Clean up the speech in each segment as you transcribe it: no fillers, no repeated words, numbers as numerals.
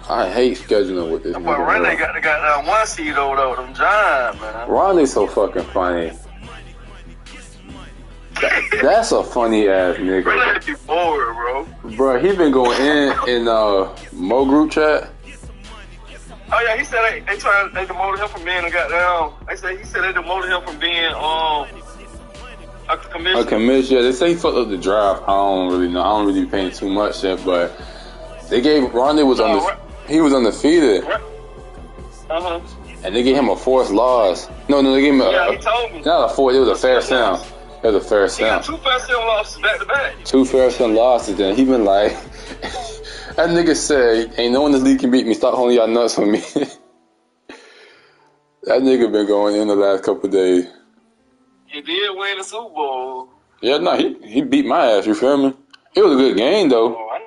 I hate scheduling with this But nigga. Renee got that one seed over there with them Giants, man. Ronnie's so fucking funny. That's a funny ass nigga. Renee be bored, bro. Bro, he been going in Mo group chat. Oh yeah, he said they demoted him from being a goddamn. He said they demoted him from being a commissioner. A commissioner. Yeah, they say he fucked up the draft. I don't really know. I don't really be paying too much shit, but they gave Ronnie was he was undefeated. And they gave him a fourth loss. No, they gave him he told me. Not a fourth. It was a fair sound. It was a fair sound. He got 2 fair sound losses back to back. 2 fair sound losses. Then he been like, that nigga said, "Ain't no one in this league can beat me. Stop holding y'all nuts for me." That nigga been going in the last couple of days. He did win the Super Bowl. Yeah, no, he beat my ass. You feel me? It was a good game though. Oh, I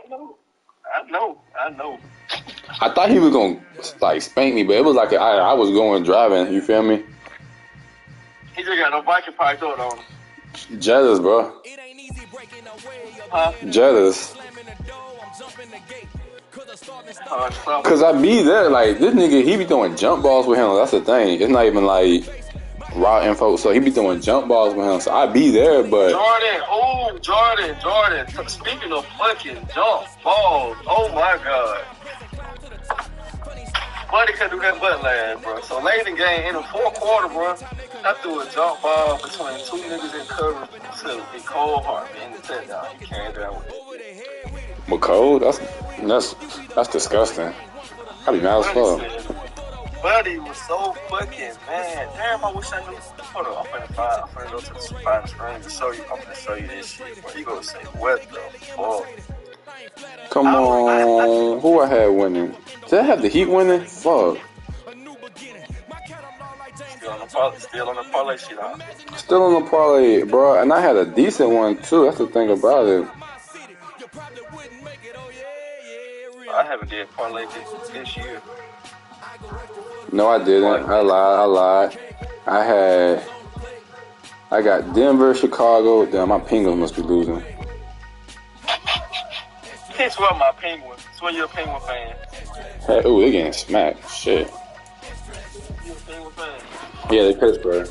know. I thought he was gonna like spank me, but it was like I was going driving. You feel me? He just got no Viking piped up on him. Jealous, bro. Huh? Jealous. Cause I be there, like this nigga, he be throwing jump balls with him. That's the thing. It's not even like raw info. So he be throwing jump balls with him. So I be there, but Jordan. Speaking of fucking jump balls, oh my god. Buddy couldn't do that but last, bro. So late in the game, in the fourth quarter, bro, I threw a jump ball between 2 niggas in cover to the cold heart, man. The touchdown. He carried that with it. McCole, that's disgusting. I be mad as fuck. Buddy was so fucking mad. Damn, I wish I knew. Hold on, I'm finna go to the final screen to show you. I'm finna show you this shit, bro. You gonna say, what the fuck? Come on, who I had winning? Did I have the Heat winning? Fuck. Still on the parlay shit, huh? Still on the parlay, bro. And I had a decent one too. That's the thing about it. I haven't did parlay this year. No, I didn't. I lied. I got Denver, Chicago. Damn, my Penguins must be losing. Can't swear my Penguins. Swear you're a Penguin fan. Hey, ooh, they getting smacked. Shit. You a Penguin fan? Yeah, they Pittsburgh.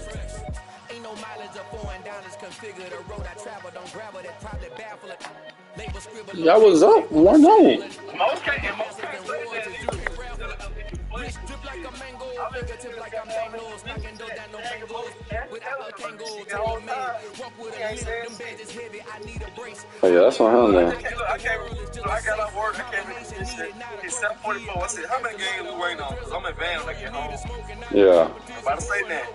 Y'all was up 1-0. Oh yeah, that's on him then. I got off work. I came in this shit. It's 7:44. I said, how many games we waiting on? Because I'm in van when I get home. Yeah. I'm about to say that.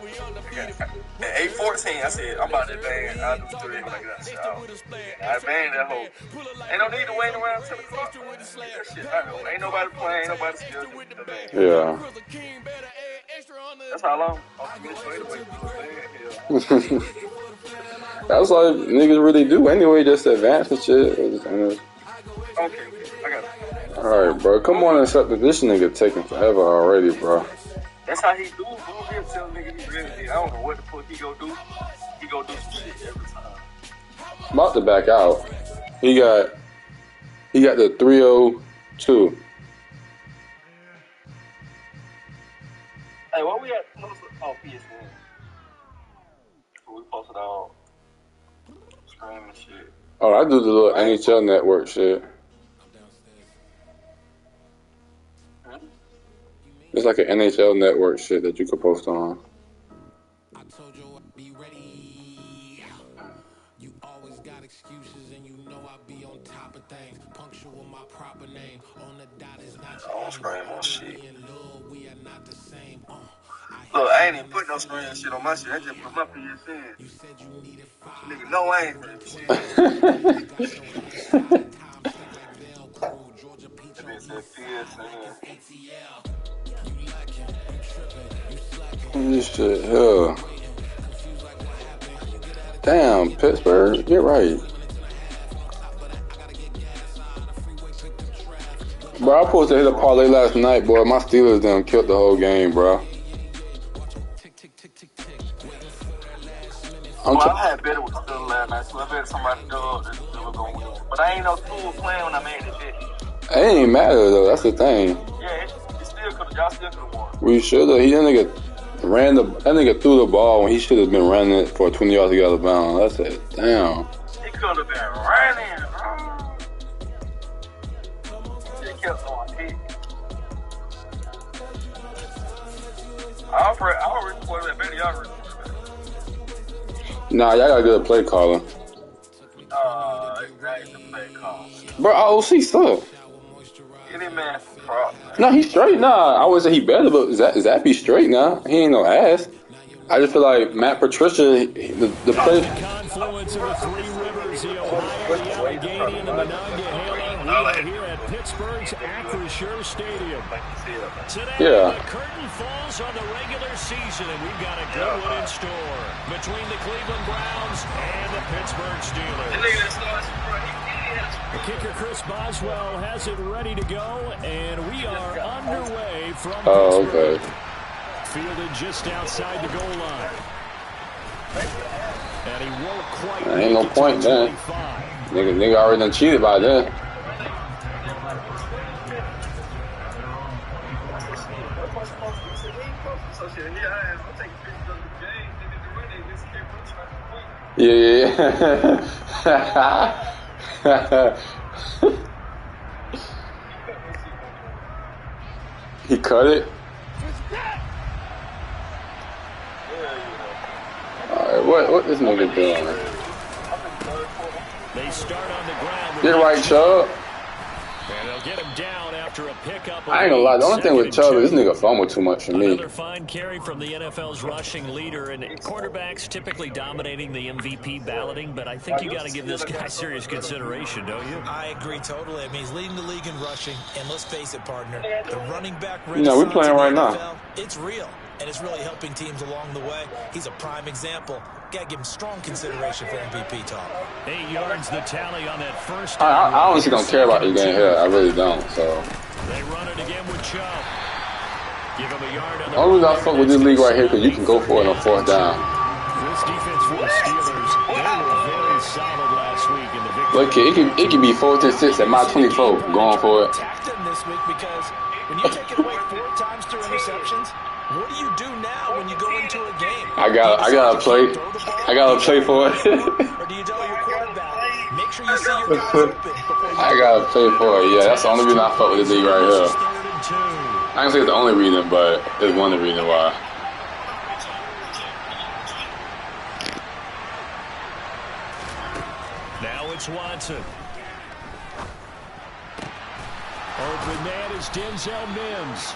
At 8:14, I said, I'm about to van. I'll do 3 when I get out the shower. I van that whole. Ain't no need to wait around 10 o'clock. That shit, ain't nobody playing. Ain't nobody scheduled. Yeah. That's how long? That's all niggas really do anyway, just advance and shit. Okay, I got it. Alright, bro. Come on and accept that this nigga taking forever already, bro. That's how he do. He'll tell nigga he really did. I don't know what the fuck he go do. He go do some shit every time. I'm about to back out. He got the 302. Hey, what we at? Oh, PS1. We posted all streaming shit. Oh, I do the little NHL network shit. It's like an NHL network shit that you could post on. I told you I'd be ready. You always got excuses and you know I be on top of things. Punctual with my proper name. On the dot is not your I'm screaming on shit. we are not the same. Look, I ain't even put no screen shit on my shit. I just put my PSN. You said you needed 5. Nigga, no, I ain't put shit. This shit, hell. Damn, Pittsburgh, get right. Bro, I supposed to hit a parlay last night, boy. My Steelers done killed the whole game, bro. I had better with the Steelers last night, so I bet somebody dug that they were going to win. But I ain't no fool playing when I made it. It ain't matter, though. That's the thing. Yeah, We should have. That nigga threw the ball when he should have been running it for 20 yards to get out of bounds. I said, damn. He could have been running, bro. He kept on hit. I'll report that video. Nah, y'all gotta get a play caller. That is the play call. Bro, our OC suck. Any man prop. No, he's straight. Nah, I would say he better, but Zappy's straight now. He ain't no ass. I just feel like Matt Patricia, the play. Confluence of the three rivers, the Ohio, the Allegheny, and the Monongahela. We are here at Pittsburgh's Acrisure Stadium. Today, the curtain falls on the regular season, and we've got a good one in store between the Cleveland Browns and the Pittsburgh Steelers. The kicker, Chris Boswell, has it ready to go, and we are underway from Pittsburgh. Okay. Fielded just outside the goal line. And he won't quite ain't no point then. Nigga already done cheated by then. Yeah. He cut it. Alright, what this nigga doing? They start on the ground. Get right, Chubb. And they'll get him down after a pickup. I ain't gonna lie, the only thing with Chubb is this nigga fumbled too much for me. Another fine carry from the NFL's rushing leader, and quarterbacks typically dominating the MVP balloting, but I think you got to give this guy serious consideration, don't you? I agree totally. I mean, he's leading the league in rushing, and let's face it, partner, the running back we're playing right now. It's real, and it's really helping teams along the way. He's a prime example. Got to give him strong consideration for MVP talk. 8 yards the tally on that first. I honestly don't care about the game here. I really don't. So they run it again with Chubb. Give him a yard on the only reason I fuck with this league right here because you can go for it on fourth down. This defense for the Steelers, they were very solid last week in the victory. Look, it can be 4th and 6 at my 24 going for it. Attacked them this week because when you take it away 4 times through interceptions, what do you do now when you go into a game? I gotta play for it. Or do you tell your quarterback, make sure you see your guys open before you I gotta play for it. Yeah, that's the only reason I fuck with this league right here. I can say it's the only reason, but it's one of the reasons why. Now it's Watson. Open man is Denzel Mims.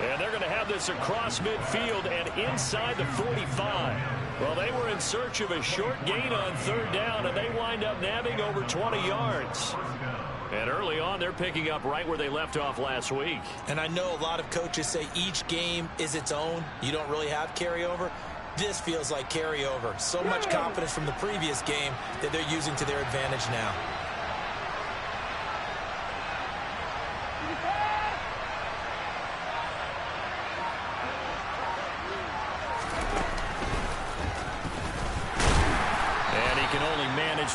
And they're going to have this across midfield and inside the 45. Well, they were in search of a short gain on 3rd down, and they wind up nabbing over 20 yards. And early on, they're picking up right where they left off last week. And I know a lot of coaches say each game is its own. You don't really have carryover. This feels like carryover. So much confidence from the previous game that they're using to their advantage now.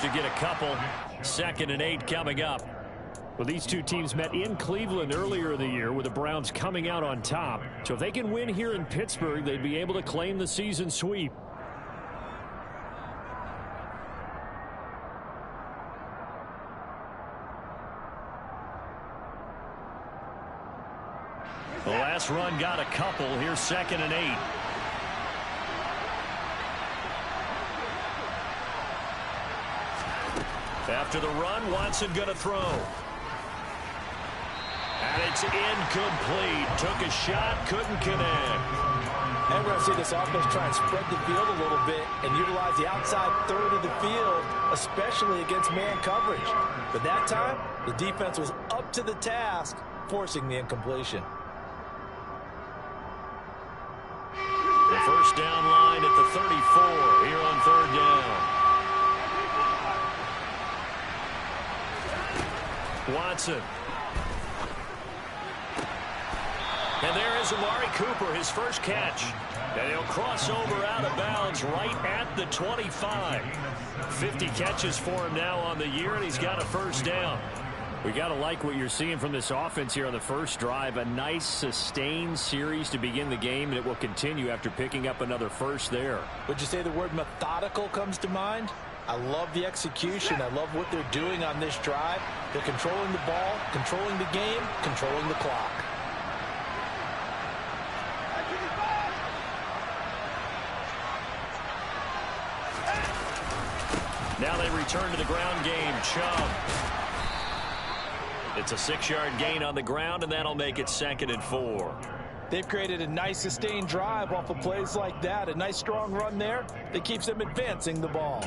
To get a couple. 2nd and 8 coming up. Well, these two teams met in Cleveland earlier in the year with the Browns coming out on top. So if they can win here in Pittsburgh, they'd be able to claim the season sweep. The last run got a couple. Here's 2nd and 8. After the run, Watson going to throw. And it's incomplete. Took a shot, couldn't connect. And we're going to see this offense try and spread the field a little bit and utilize the outside third of the field, especially against man coverage. But that time, the defense was up to the task, forcing the incompletion. The first down line at the 34 here on 3rd down. Watson. And there is Amari Cooper, his first catch. And he'll cross over out of bounds right at the 25. 50 catches for him now on the year, and he's got a first down. We got to like what you're seeing from this offense here on the first drive. A nice sustained series to begin the game, and it will continue after picking up another first there. Would you say the word methodical comes to mind? I love the execution. I love what they're doing on this drive. They're controlling the ball, controlling the game, controlling the clock. Now they return to the ground game. Chubb. It's a 6-yard gain on the ground, and that'll make it 2nd and 4. They've created a nice sustained drive off of plays like that. A nice strong run there that keeps them advancing the ball.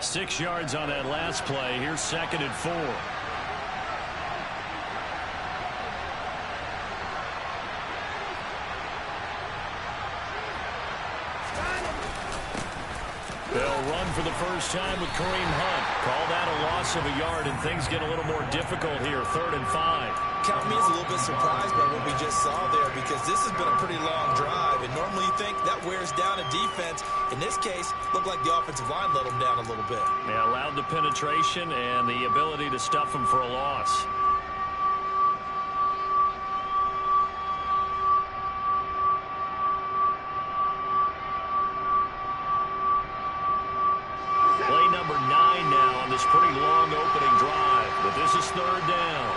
Six yards on that last play. Here's 2nd and 4. They'll run for the first time with Kareem Hunt. Call that a loss of a yard, and things get a little more difficult here. 3rd and 5. Count me as a little bit surprised by what we just saw there, because this has been a pretty long drive, and normally you think that wears down a defense. In this case, looked like the offensive line let them down a little bit. Yeah, allowed the penetration and the ability to stuff them for a loss. Play number 9 now on this pretty long opening drive, but this is 3rd down.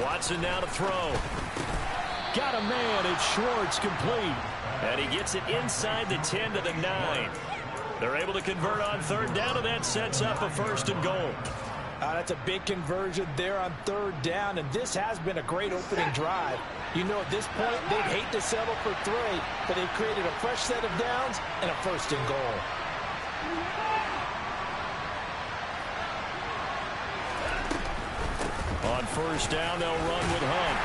Watson now to throw. Got a man. It's Schwartz, complete. And he gets it inside the 10 to the 9. They're able to convert on 3rd down, and that sets up a 1st and goal. That's a big conversion there on 3rd down, and this has been a great opening drive. You know, at this point, they'd hate to settle for 3, but they've created a fresh set of downs and a 1st and goal. On 1st down, they'll run with Hunt.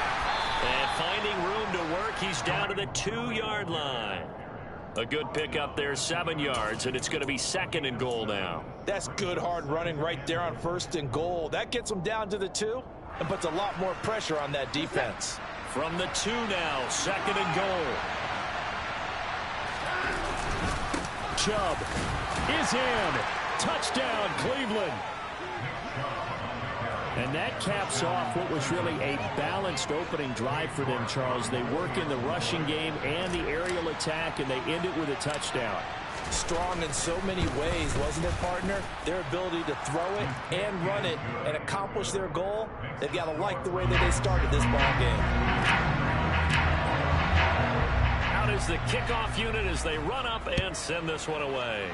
And finding room to work, he's down to the 2-yard line. A good pickup there, 7 yards, and it's going to be 2nd and goal now. That's good hard running right there on 1st and goal. That gets them down to the 2 and puts a lot more pressure on that defense. From the 2 now, 2nd and goal. Chubb is in. Touchdown, Cleveland. And that caps off what was really a balanced opening drive for them, Charles. They work in the rushing game and the aerial attack, and they end it with a touchdown. Strong in so many ways, wasn't it, partner? Their ability to throw it and run it and accomplish their goal, they've got to like the way that they started this ball game. Out is the kickoff unit as they run up and send this one away.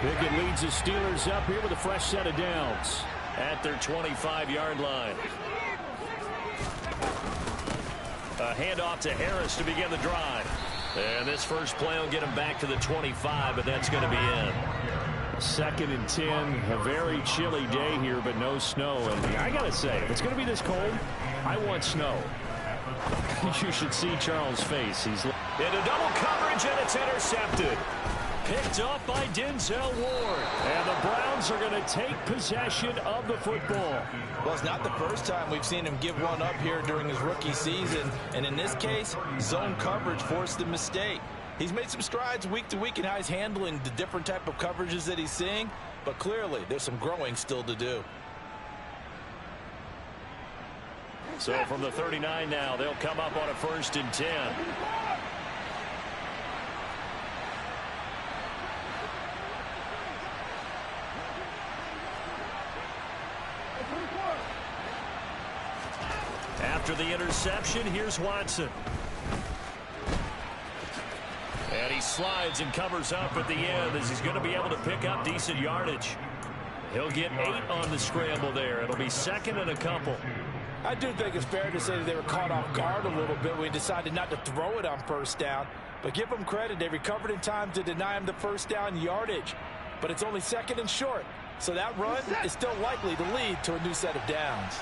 Pickett leads the Steelers up here with a fresh set of downs at their 25-yard line. A handoff to Harris to begin the drive. And this first play will get him back to the 25, but that's going to be in. 2nd and 10, a very chilly day here, but no snow. And I got to say, if it's going to be this cold, I want snow. You should see Charles' face. He's into double coverage, and it's intercepted. Picked off by Denzel Ward. And the Browns are going to take possession of the football. Well, it's not the first time we've seen him give one up here during his rookie season. And in this case, zone coverage forced the mistake. He's made some strides week to week in how he's handling the different type of coverages that he's seeing. But clearly, there's some growing still to do. So from the 39 now, they'll come up on a 1st and 10. After the interception, here's Watson. And he slides and covers up at the end as he's going to be able to pick up decent yardage. He'll get 8 on the scramble there. It'll be 2nd and a couple. I do think it's fair to say that they were caught off guard a little bit when he decided not to throw it on 1st down. But give them credit. They recovered in time to deny him the 1st down yardage. But it's only 2nd and short. So that run is still likely to lead to a new set of downs.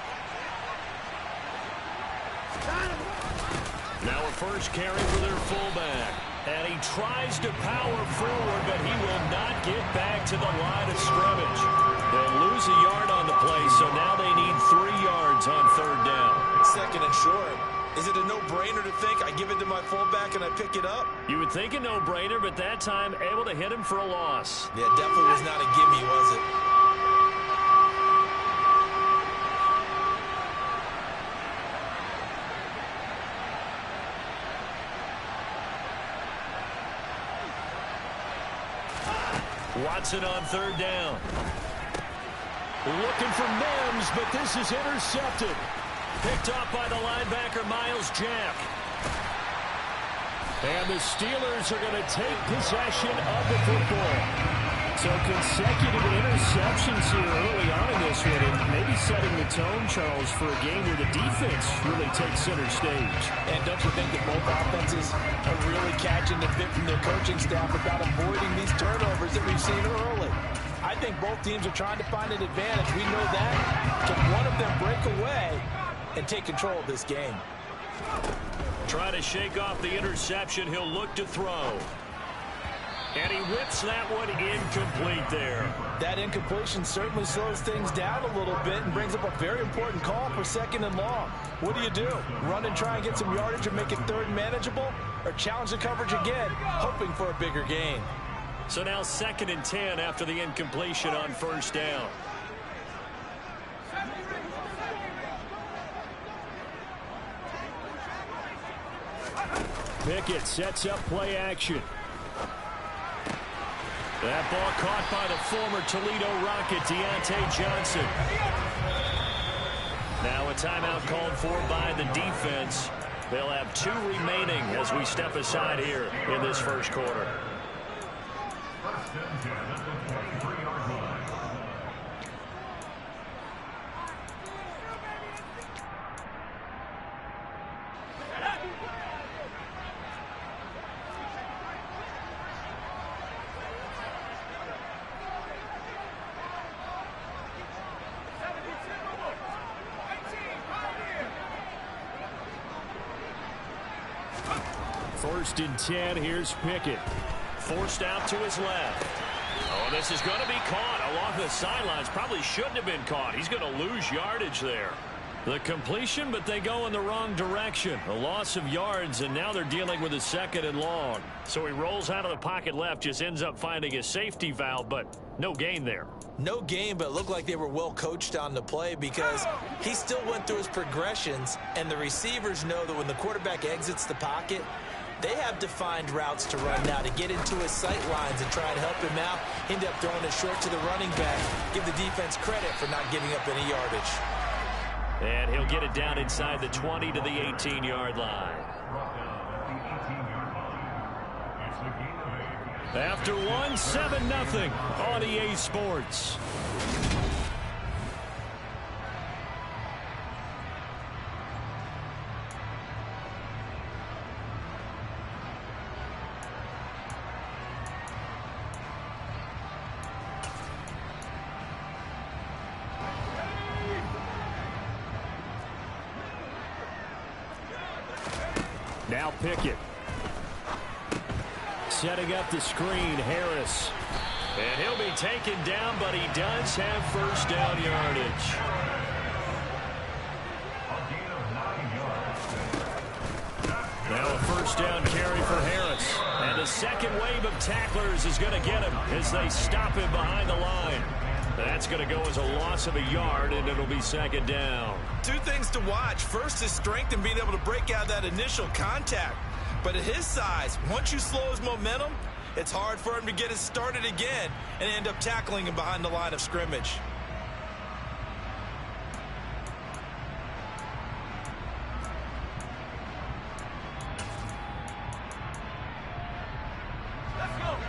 Now a first carry for their fullback. And he tries to power forward, but he will not get back to the line of scrimmage. They'll lose a yard on the play, so now they need 3 yards on third down. Second and short. Is it a no-brainer to think I give it to my fullback and I pick it up? You would think a no-brainer, but that time able to hit him for a loss. Yeah, definitely was not a gimme, was it? Watson on third down. Looking for Mims, but this is intercepted. Picked off by the linebacker, Miles Jack. And the Steelers are going to take possession of the football. So consecutive interceptions here early on in this one, and maybe setting the tone, Charles, for a game where the defense really takes center stage. And don't you think that both offenses are really catching the bit from their coaching staff about avoiding these turnovers that we've seen early? I think both teams are trying to find an advantage. We know that. Can one of them break away and take control of this game? Try to shake off the interception. He'll look to throw. And he whips that one incomplete there. That incompletion certainly slows things down a little bit and brings up a very important call for second and long. What do? Run and try and get some yardage and make it third manageable? Or challenge the coverage again, hoping for a bigger gain? So now 2nd and 10 after the incompletion on first down. Pickett sets up play action. That ball caught by the former Toledo Rocket, Deontay Johnson. Now a timeout called for by the defense. They'll have 2 remaining as we step aside here in this first quarter. First and 10, here's Pickett. Forced out to his left. Oh, this is going to be caught along the sidelines. Probably shouldn't have been caught. He's going to lose yardage there. The completion, but they go in the wrong direction. A loss of yards, and now they're dealing with a 2nd and long. So he rolls out of the pocket left, just ends up finding a safety valve, but no gain there. No gain, but it looked like they were well coached on the play because he still went through his progressions, and the receivers know that when the quarterback exits the pocket, they have defined routes to run now to get into his sight lines and try to help him out. End up throwing it short to the running back. Give the defense credit for not giving up any yardage. And he'll get it down inside the 20 to the 18-yard line. After one, 7-0 on EA Sports. Now Pickett. Setting up the screen, Harris. And he'll be taken down, but he does have first down yardage. Now a first down carry for Harris. And a second wave of tacklers is going to get him as they stop him behind the line. That's going to go as a loss of a yard, and it'll be 2nd down. 2 things to watch. First, his strength and being able to break out that initial contact. But at his size, once you slow his momentum, it's hard for him to get it started again and end up tackling him behind the line of scrimmage.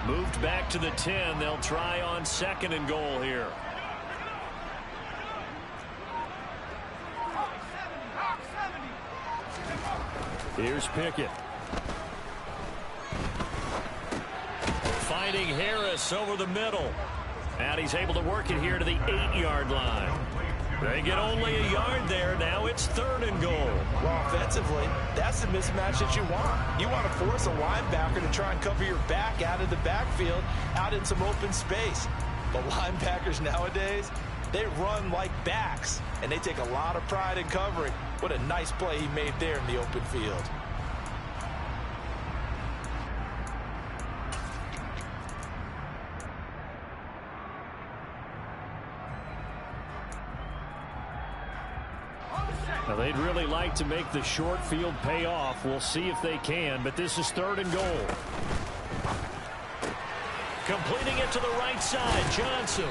Moved back to the 10. They'll try on 2nd and goal here. Here's Pickett. Finding Harris over the middle. And he's able to work it here to the 8-yard line. They get only a yard there. Now it's 3rd and goal. Well, offensively, that's the mismatch that you want. You want to force a linebacker to try and cover your back out of the backfield, out in some open space. But linebackers nowadays, they run like backs, and they take a lot of pride in covering. What a nice play he made there in the open field. Now, they'd really like to make the short field pay off. We'll see if they can, but this is 3rd and goal. Completing it to the right side, Johnson.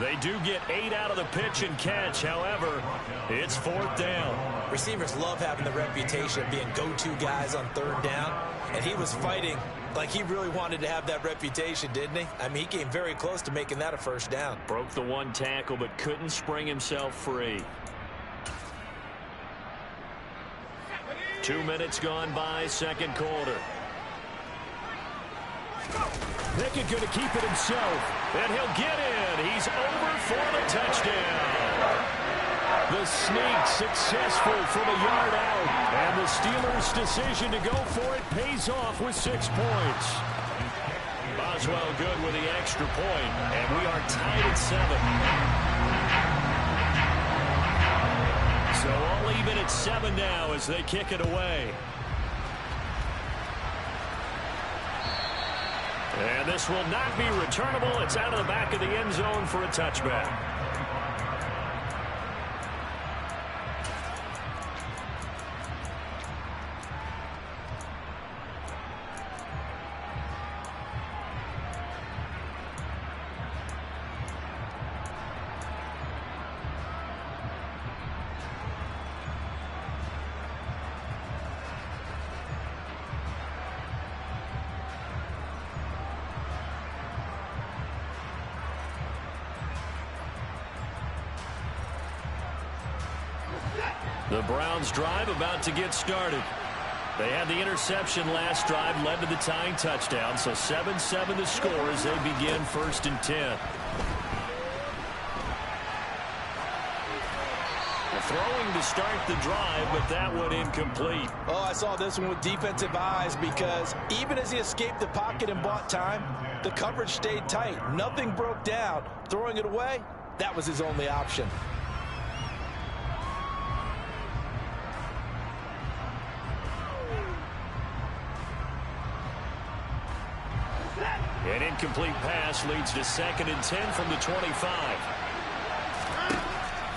They do get 8 out of the pitch and catch. However, it's 4th down. Receivers love having the reputation of being go-to guys on 3rd down, and he was fighting like he really wanted to have that reputation, didn't he? I mean, he came very close to making that a 1st down. Broke the 1 tackle, but couldn't spring himself free. 2 minutes gone by, 2nd quarter. Pickett going to keep it himself, and he'll get in. He's over for the touchdown. The sneak successful from a yard out, and the Steelers' decision to go for it pays off with 6 points. Boswell good with the extra point, and we are tied at 7. So all even at 7 now as they kick it away. And this will not be returnable. It's out of the back of the end zone for a touchback. The Browns drive about to get started. They had the interception last drive, led to the tying touchdown, so 7-7 the score as they begin 1st and 10. Throwing to start the drive, but that one incomplete. Oh, I saw this one with defensive eyes because even as he escaped the pocket and bought time, the coverage stayed tight. Nothing broke down. Throwing it away, that was his only option. An incomplete pass leads to 2nd and 10 from the 25.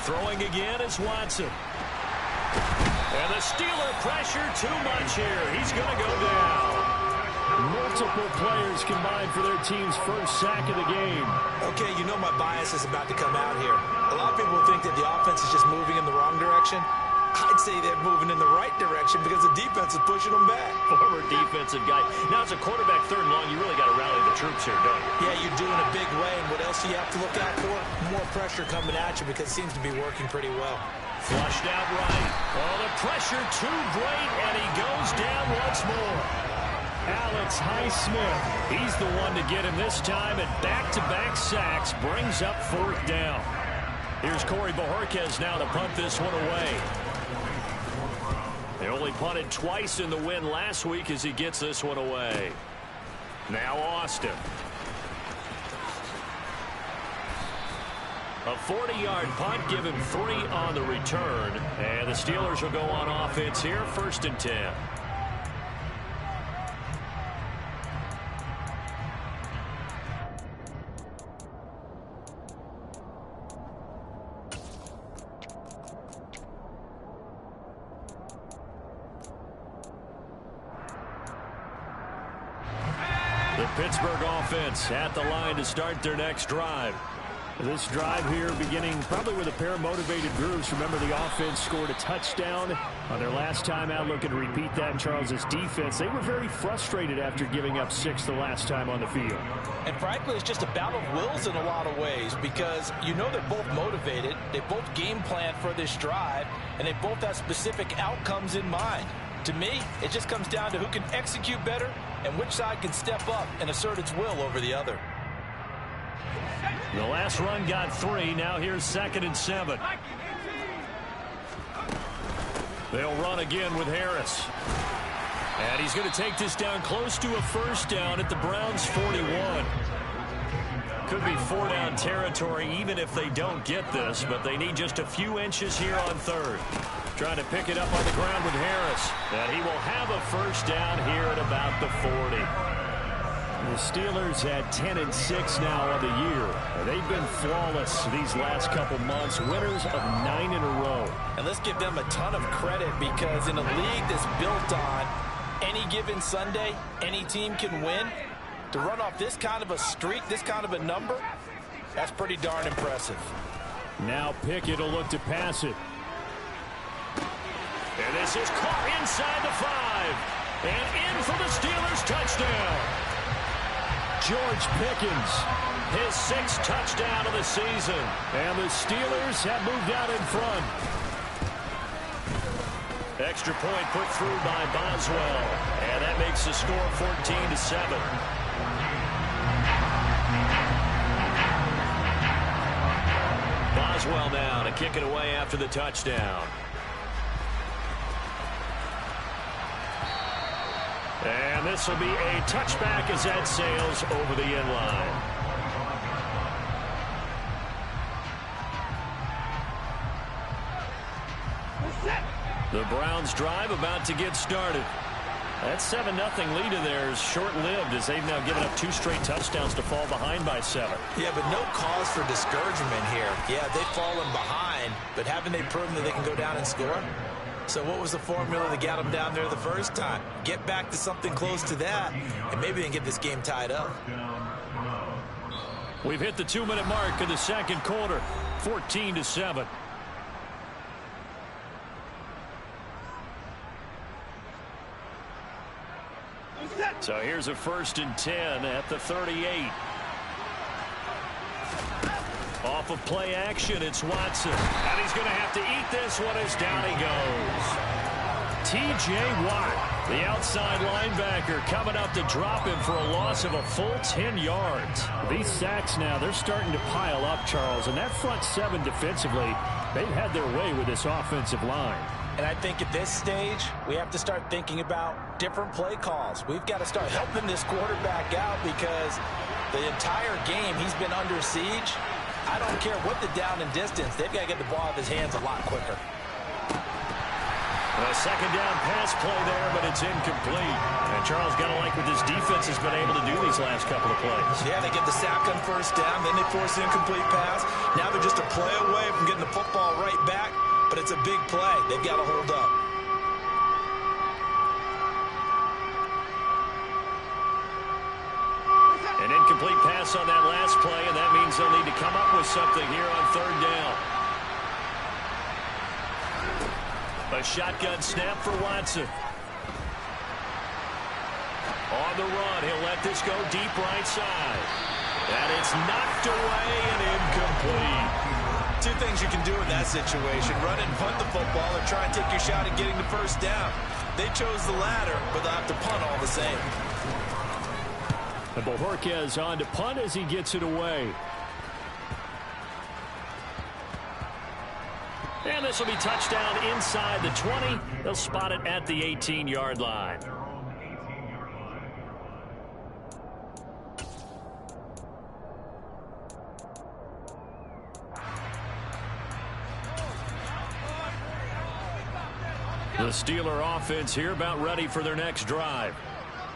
Throwing again is Watson. And the Steeler pressure too much here. He's going to go down. Multiple players combined for their team's 1st sack of the game. Okay, you know my bias is about to come out here. A lot of people think that the offense is just moving in the wrong direction. I'd say they're moving in the right direction because the defense is pushing them back. Former defensive guy. Now, as a quarterback 3rd and long, you really got to rally the troops here, don't you? Yeah, you're doing a big way, and what else do you have to look out for? More pressure coming at you because it seems to be working pretty well. Flushed out right. Oh, the pressure too great, and he goes down once more. Alex Highsmith, he's the one to get him this time, and back-to-back sacks brings up 4th down. Here's Corey Bojorquez now to punt this one away. They only punted twice in the win last week as he gets this one away. Now Austin. A 40-yard punt, given 3 on the return. And the Steelers will go on offense here, 1st and 10. The Pittsburgh offense at the line to start their next drive. This drive here beginning probably with a pair of motivated groups. Remember, the offense scored a touchdown on their last time out. Looking to repeat that in Charles's defense. They were very frustrated after giving up 6 the last time on the field. And frankly, it's just a battle of wills in a lot of ways because you know they're both motivated. They both game plan for this drive, and they both have specific outcomes in mind. To me, it just comes down to who can execute better and which side can step up and assert its will over the other. The last run got 3. Now here's 2nd and 7. They'll run again with Harris. And he's going to take this down close to a first down at the Browns' 41. Could be 4-down territory even if they don't get this, but they need just a few inches here on 3rd. Trying to pick it up on the ground with Harris. And he will have a first down here at about the 40. The Steelers at 10-6 now on the year. They've been flawless these last couple months, winners of 9 in a row. And let's give them a ton of credit, because in a league that's built on any given Sunday, any team can win. To run off this kind of a streak, this kind of a number, that's pretty darn impressive. Now Pickett will look to pass it. And this is caught inside the 5. And in for the Steelers touchdown. George Pickens, his 6th touchdown of the season. And the Steelers have moved out in front. Extra point put through by Boswell. And that makes the score 14-7. Boswell now to kick it away after the touchdown. And this will be a touchback as that sails over the end line. The Browns drive about to get started. That 7-0 lead of theirs short-lived, as they've now given up 2 straight touchdowns to fall behind by 7. Yeah, but no cause for discouragement here. Yeah, they've fallen behind, but haven't they proven that they can go down and score? So what was the formula that got them down there the first time? Get back to something close to that, and maybe they can get this game tied up. We've hit the 2-minute mark of the second quarter, 14-7. So here's a 1st and 10 at the 38. Off of play action, it's Watson. And he's going to have to eat this one as down he goes. T.J. Watt, the outside linebacker, coming up to drop him for a loss of a full 10 yards. These sacks now, they're starting to pile up, Charles. And that front 7 defensively, they've had their way with this offensive line. And I think at this stage, we have to start thinking about different play calls. We've got to start helping this quarterback out, because the entire game he's been under siege. I don't care what the down and distance. They've got to get the ball out of his hands a lot quicker. A 2nd down pass play there, but it's incomplete. And Charles got to like what this defense has been able to do these last couple of plays. Yeah, they get the sack on 1st down, then they force the incomplete pass. Now they're just a play away from getting the football right back, but it's a big play. They've got to hold up. An incomplete pass on that last play, and that means they'll need to come up with something here on 3rd down. A shotgun snap for Watson. On the run, he'll let this go deep right side. And it's knocked away and incomplete. 2 things you can do in that situation: run and punt the football, or try and take your shot at getting the 1st down. They chose the latter, but they'll have to punt all the same. And Bojorquez on to punt as he gets it away. And this will be touchdown inside the 20. They'll spot it at the 18-yard line. The Steeler offense here about ready for their next drive.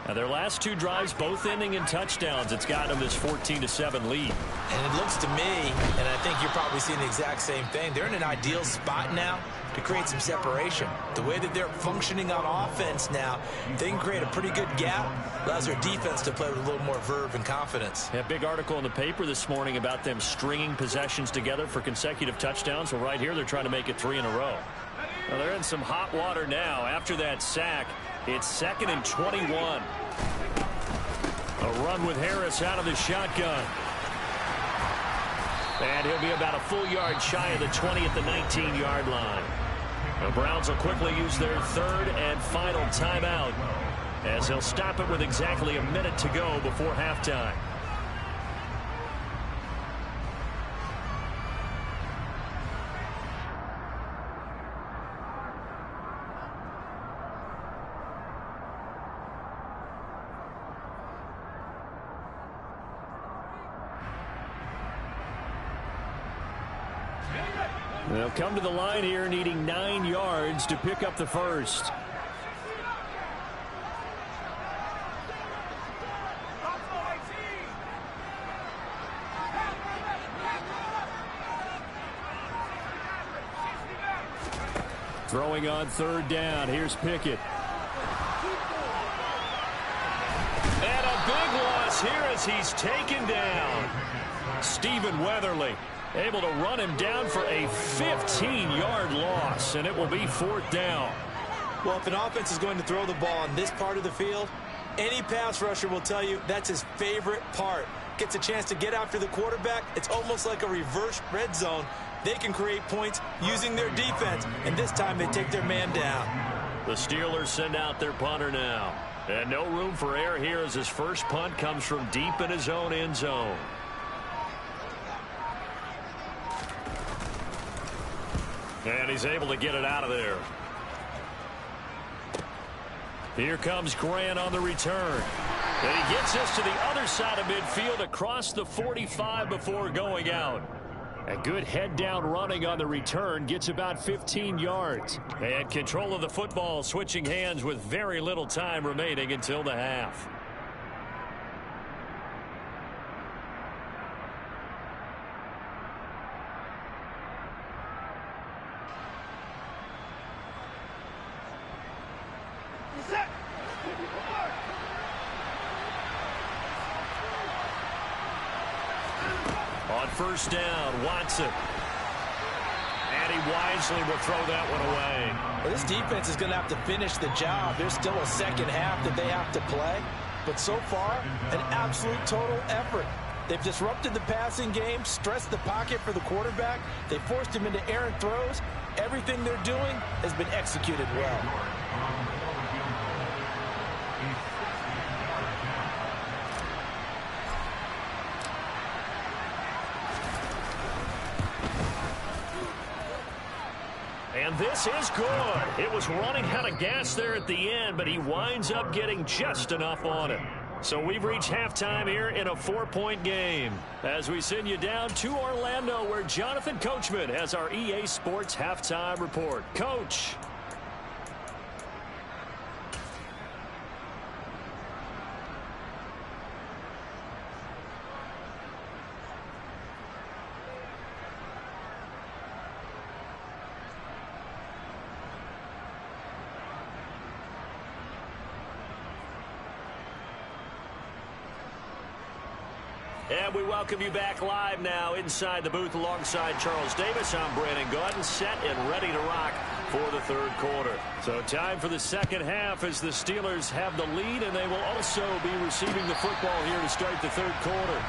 Now, their last 2 drives, both ending in touchdowns. It's got them this 14-7 lead. And it looks to me, and I think you're probably seeing the exact same thing, they're in an ideal spot now to create some separation. The way that they're functioning on offense now, they can create a pretty good gap. Allows their defense to play with a little more verve and confidence. A big article in the paper this morning about them stringing possessions together for consecutive touchdowns. Well, right here, they're trying to make it 3 in a row. Well, they're in some hot water now. After that sack, it's 2nd and 21. A run with Harris out of the shotgun. And he'll be about a full yard shy of the 20 at the 19-yard line. The Browns will quickly use their 3rd and final timeout, as they'll stop it with exactly a minute to go before halftime. They'll come to the line here needing 9 yards to pick up the first. Throwing on third down. Here's Pickett. And a big loss here as he's taken down. Stephen Weatherly able to run him down for a 15-yard loss, and it will be 4th down. Well, if an offense is going to throw the ball on this part of the field, any pass rusher will tell you that's his favorite part. Gets a chance to get after the quarterback. It's almost like a reverse red zone. They can create points using their defense, and this time they take their man down. The Steelers send out their punter now. And no room for error here as his first punt comes from deep in his own end zone. And he's able to get it out of there. Here comes Grant on the return. And he gets us to the other side of midfield across the 45 before going out. A good head-down running on the return gets about 15 yards. And control of the football switching hands with very little time remaining until the half. On first down, Watson. And he wisely will throw that one away. Well, this defense is going to have to finish the job. There's still a second half that they have to play. But so far, an absolute total effort. They've disrupted the passing game, stressed the pocket for the quarterback. They forced him into errant throws. Everything they're doing has been executed well. And this is good. It was running out of gas there at the end, but he winds up getting just enough on it. So we've reached halftime here in a 4-point game. As we send you down to Orlando, where Jonathan Coachman has our EA Sports halftime report. Coach. And we welcome you back live now inside the booth alongside Charles Davis. I'm Brandon Gordon, set and ready to rock for the third quarter. So time for the second half as the Steelers have the lead, and they will also be receiving the football here to start the third quarter.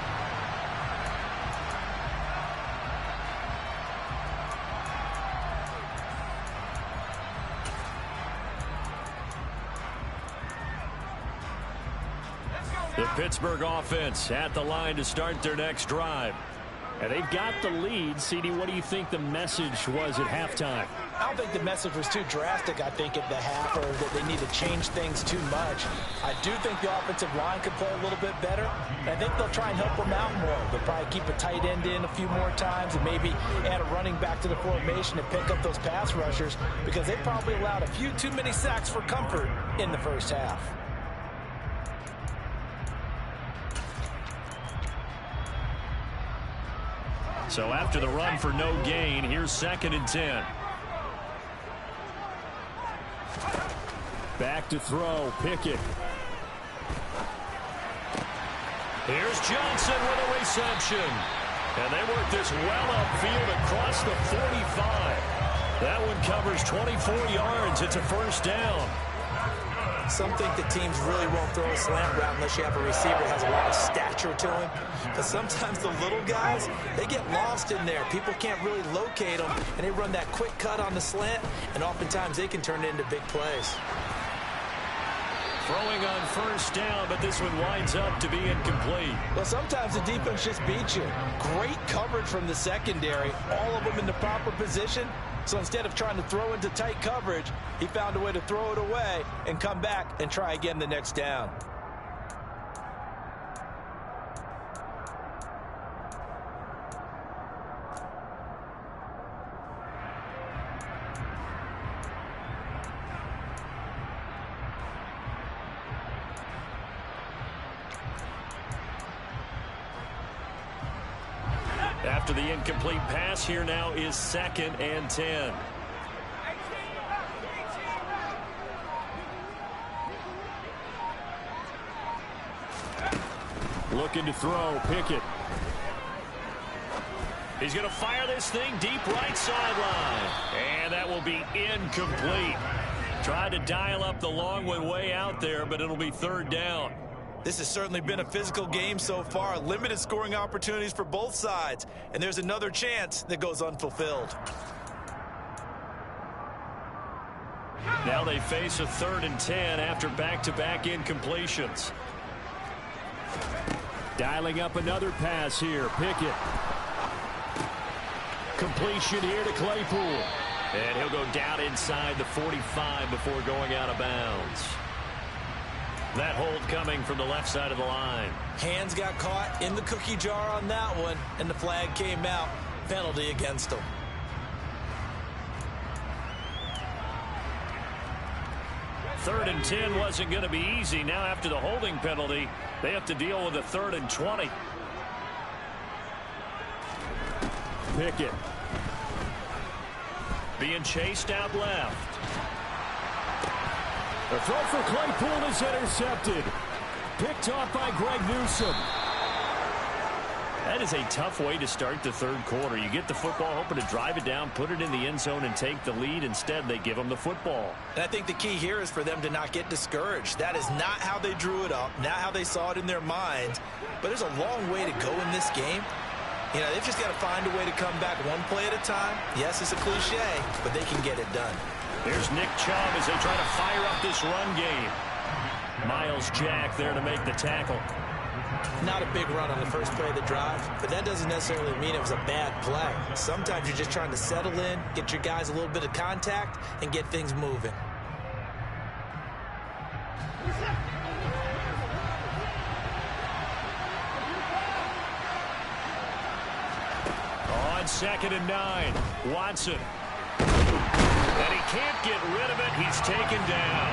The Pittsburgh offense at the line to start their next drive. And they've got the lead. CD, what do you think the message was at halftime? I don't think the message was too drastic, I think, at the half, or that they need to change things too much. I do think the offensive line could play a little bit better. And I think they'll try and help them out more. They'll probably keep a tight end in a few more times and maybe add a running back to the formation and pick up those pass rushers, because they probably allowed a few too many sacks for comfort in the first half. So after the run for no gain, here's 2nd and 10. Back to throw, Pickett. Here's Johnson with a reception. And they work this well upfield across the 45. That one covers 24 yards. It's a first down. Some think the teams really won't throw a slant route unless you have a receiver that has a lot of stature to him. But sometimes the little guys, they get lost in there. People can't really locate them, and they run that quick cut on the slant, and oftentimes they can turn it into big plays. Throwing on first down, but this one winds up to be incomplete. Well, sometimes the defense just beats you. Great coverage from the secondary, all of them in the proper position. So instead of trying to throw into tight coverage, he found a way to throw it away and come back and try again the next down. After the incomplete pass, here now is 2nd and 10. Looking to throw, Pickett. He's going to fire this thing deep right sideline. And that will be incomplete. Tried to dial up the long one way out there, but it'll be 3rd down. This has certainly been a physical game so far. Limited scoring opportunities for both sides. And there's another chance that goes unfulfilled. Now they face a 3rd and 10 after back-to-back incompletions. Dialing up another pass here. Pickett. Completion here to Claypool. And he'll go down inside the 45 before going out of bounds. That hold coming from the left side of the line. Hands got caught in the cookie jar on that one, and the flag came out. Penalty against him. Third and 10 wasn't going to be easy. Now after the holding penalty, they have to deal with a 3rd and 20. Pickett. Being chased out left. The throw for Claypool is intercepted. Picked off by Greg Newsome. That is a tough way to start the 3rd quarter. You get the football, hoping to drive it down, put it in the end zone, and take the lead. Instead, they give them the football. And I think the key here is for them to not get discouraged. That is not how they drew it up, not how they saw it in their minds. But there's a long way to go in this game. You know, they've just got to find a way to come back one play at a time. Yes, it's a cliche, but they can get it done. Here's Nick Chubb as they try to fire up this run game. Miles Jack there to make the tackle. Not a big run on the first play of the drive, but that doesn't necessarily mean it was a bad play. Sometimes you're just trying to settle in, get your guys a little bit of contact, and get things moving. On 2nd and 9, Watson. And he can't get rid of it. He's taken down.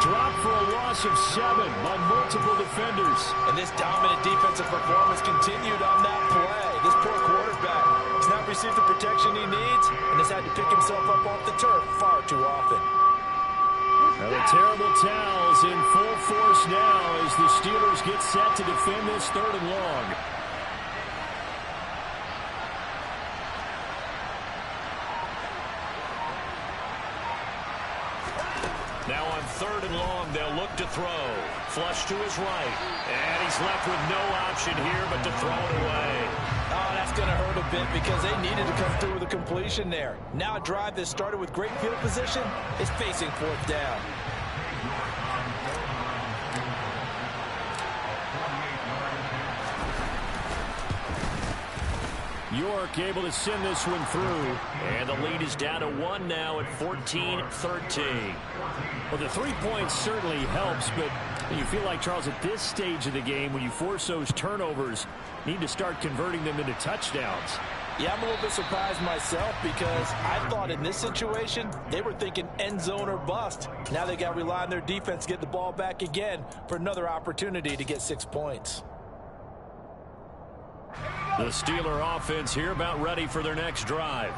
Dropped for a loss of 7 by multiple defenders. And this dominant defensive performance continued on that play. This poor quarterback has not received the protection he needs and has had to pick himself up off the turf far too often. Now the terrible towels in full force now as the Steelers get set to defend this 3rd and long. Now on 3rd and long, they'll look to throw. Flush to his right. And he's left with no option here but to throw it away. Oh, that's going to hurt a bit because they needed to come through with a completion there. Now a drive that started with great field position is facing 4th down. York able to send this one through. And the lead is down to 1 now at 14-13. Well, the 3 points certainly helps, but you feel like, Charles, at this stage of the game, when you force those turnovers, need to start converting them into touchdowns. Yeah, I'm a little bit surprised myself because I thought in this situation, they were thinking end zone or bust. Now they got to rely on their defense to get the ball back again for another opportunity to get 6 points. The Steeler offense here about ready for their next drive.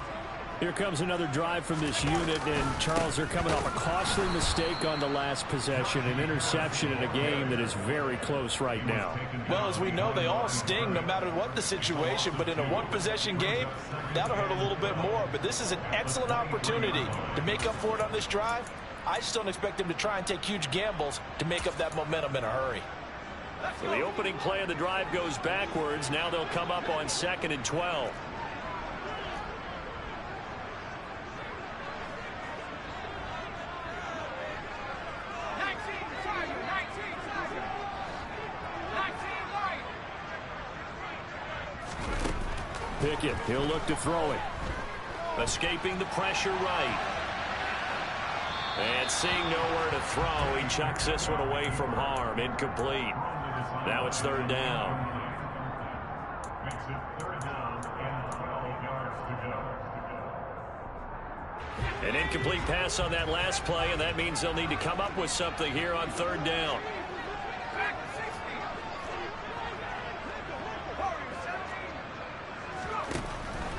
Here comes another drive from this unit, and Charles, they're coming off a costly mistake on the last possession, an interception in a game that is very close right now. Well, as we know, they all sting no matter what the situation, but in a one-possession game, that'll hurt a little bit more. But this is an excellent opportunity to make up for it on this drive. I just don't expect them to try and take huge gambles to make up that momentum in a hurry. So the opening play of the drive goes backwards. Now they'll come up on 2nd and 12. Pickett, he'll look to throw it. Escaping the pressure right. And seeing nowhere to throw, he chucks this one away from harm. Incomplete. Now it's 3rd down. An incomplete pass on that last play, and that means they'll need to come up with something here on 3rd down.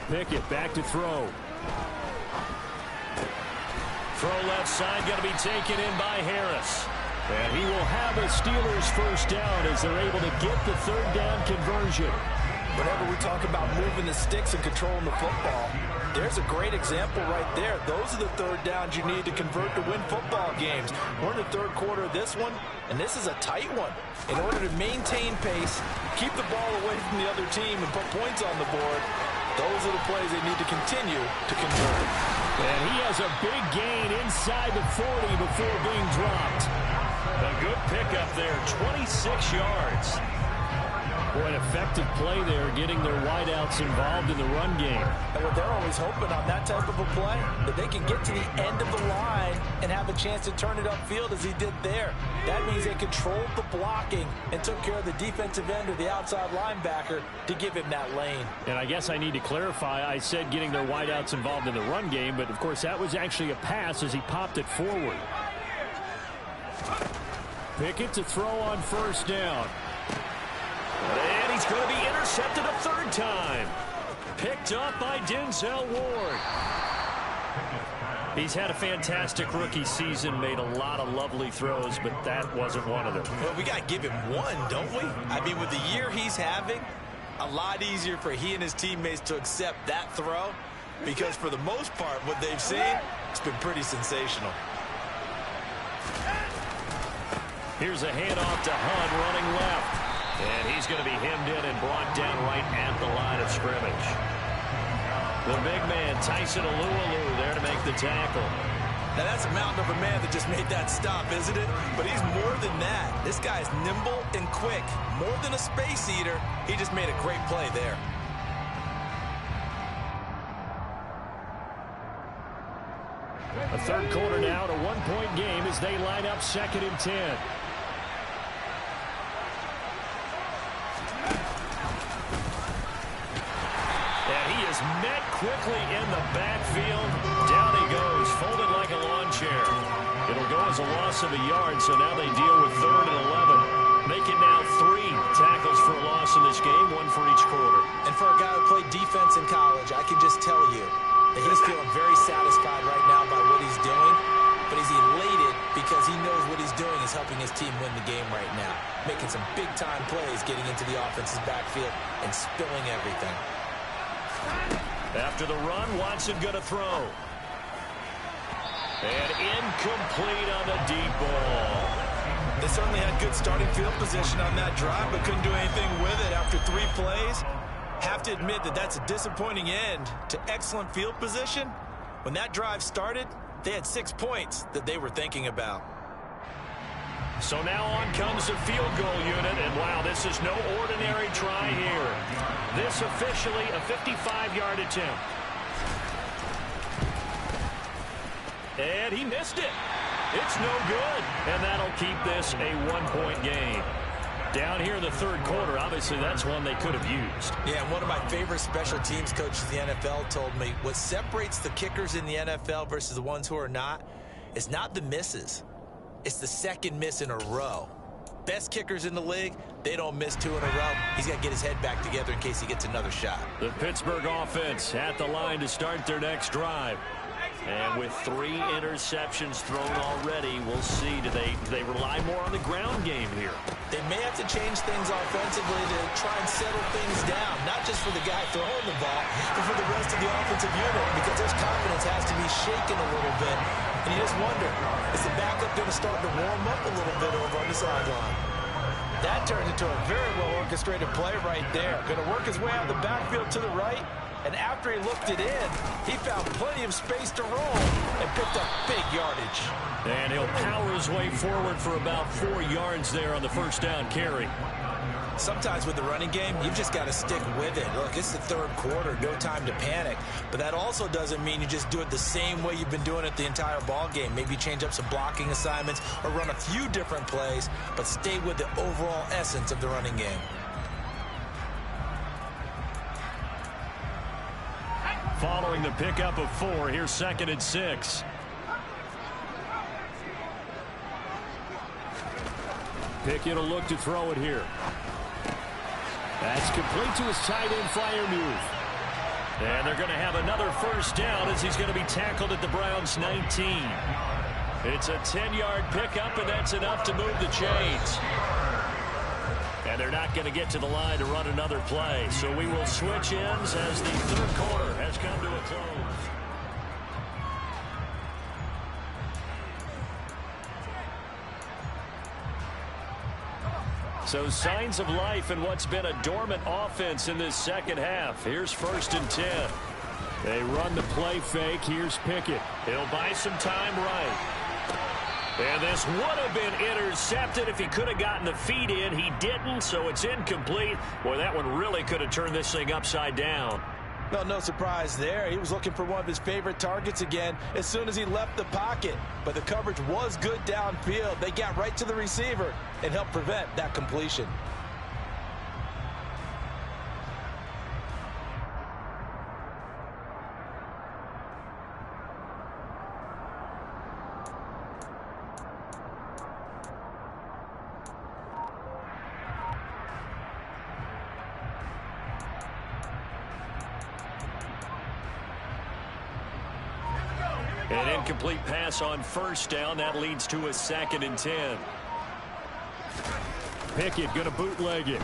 Pickett back to throw. Throw left side, going to be taken in by Harris. And he will have a Steelers first down as they're able to get the third down conversion. Whenever we talk about moving the sticks and controlling the football, there's a great example right there. Those are the third downs you need to convert to win football games. We're in the third quarter of this one, and this is a tight one. In order to maintain pace, keep the ball away from the other team, and put points on the board, those are the plays they need to continue to convert. And he has a big gain inside the 40 before being dropped. A good pickup there, 26 yards. Boy, an effective play there, getting their wideouts involved in the run game. And what they're always hoping on that type of a play, that they can get to the end of the line and have a chance to turn it upfield as he did there. That means they controlled the blocking and took care of the defensive end or the outside linebacker to give him that lane. And I guess I need to clarify, I said getting their wideouts involved in the run game, but of course that was actually a pass as he popped it forward. Pickett to throw on first down. And he's going to be intercepted a third time. Picked up by Denzel Ward. He's had a fantastic rookie season, made a lot of lovely throws, but that wasn't one of them. Well, we got to give him one, don't we? I mean, with the year he's having, a lot easier for he and his teammates to accept that throw, because for the most part, what they've seen, it's been pretty sensational. Here's a handoff to Hunt running left. And he's going to be hemmed in and brought down right at the line of scrimmage. The big man, Tyson Alualu, there to make the tackle. Now, that's a mountain of a man that just made that stop, isn't it? But he's more than that. This guy's nimble and quick. More than a space eater, he just made a great play there. A third quarter now, a one-point game as they line up 2nd and 10. Met quickly in the backfield. Down he goes, folded like a lawn chair. It'll go as a loss of a yard, so now they deal with 3rd and 11. Make it now 3 tackles for a loss in this game, 1 for each quarter. And for a guy who played defense in college, I can just tell you that he's feeling very satisfied right now by what he's doing. But he's elated because he knows what he's doing is helping his team win the game right now. Making some big-time plays, getting into the offense's backfield and spilling everything. After the run, Watson going to throw. And incomplete on the deep ball. They certainly had good starting field position on that drive, but couldn't do anything with it after 3 plays. Have to admit that that's a disappointing end to excellent field position. When that drive started, they had 6 points that they were thinking about. So now on comes the field goal unit, and wow, this is no ordinary try here. This officially a 55-yard attempt. And he missed it. It's no good, and that'll keep this a 1-point game. Down here in the third quarter, obviously that's one they could have used. Yeah, and one of my favorite special teams coaches in the NFL told me what separates the kickers in the NFL versus the ones who are not is not the misses. It's the second miss in a row. Best kickers in the league, they don't miss 2 in a row. He's got to get his head back together in case he gets another shot. The Pittsburgh offense at the line to start their next drive. And with 3 interceptions thrown already, we'll see. Do they rely more on the ground game here? They may have to change things offensively to try and settle things down, not just for the guy throwing the ball, but for the rest of the offensive unit, because their confidence has to be shaken a little bit. And you just wonder, is the backup going to start to warm up a little bit over on the sideline? That turned into a very well-orchestrated play right there. Going to work his way out of the backfield to the right. And after he looked it in, he found plenty of space to roll and picked up big yardage. And he'll power his way forward for about 4 yards there on the first down carry. Sometimes with the running game, you've just got to stick with it. Look, it's the third quarter, no time to panic. But that also doesn't mean you just do it the same way you've been doing it the entire ball game. Maybe change up some blocking assignments or run a few different plays, but stay with the overall essence of the running game. Following the pickup of 4, here's 2nd and 6. Pickett will look to throw it here. That's complete to his tight end flyer move. And they're going to have another first down as he's going to be tackled at the Browns' 19. It's a 10-yard pickup, and that's enough to move the chains. And they're not going to get to the line to run another play. So we will switch ends as the third quarter has come to a close. So signs of life in what's been a dormant offense in this second half. Here's 1st and 10. They run the play fake. Here's Pickett. He'll buy some time right. And this would have been intercepted if he could have gotten the feet in. He didn't, so it's incomplete. Boy, that one really could have turned this thing upside down. Well, no surprise there. He was looking for one of his favorite targets again as soon as he left the pocket. But the coverage was good downfield. They got right to the receiver and helped prevent that completion. An incomplete pass on 1st down. That leads to a 2nd and 10. Pickett going to bootleg it.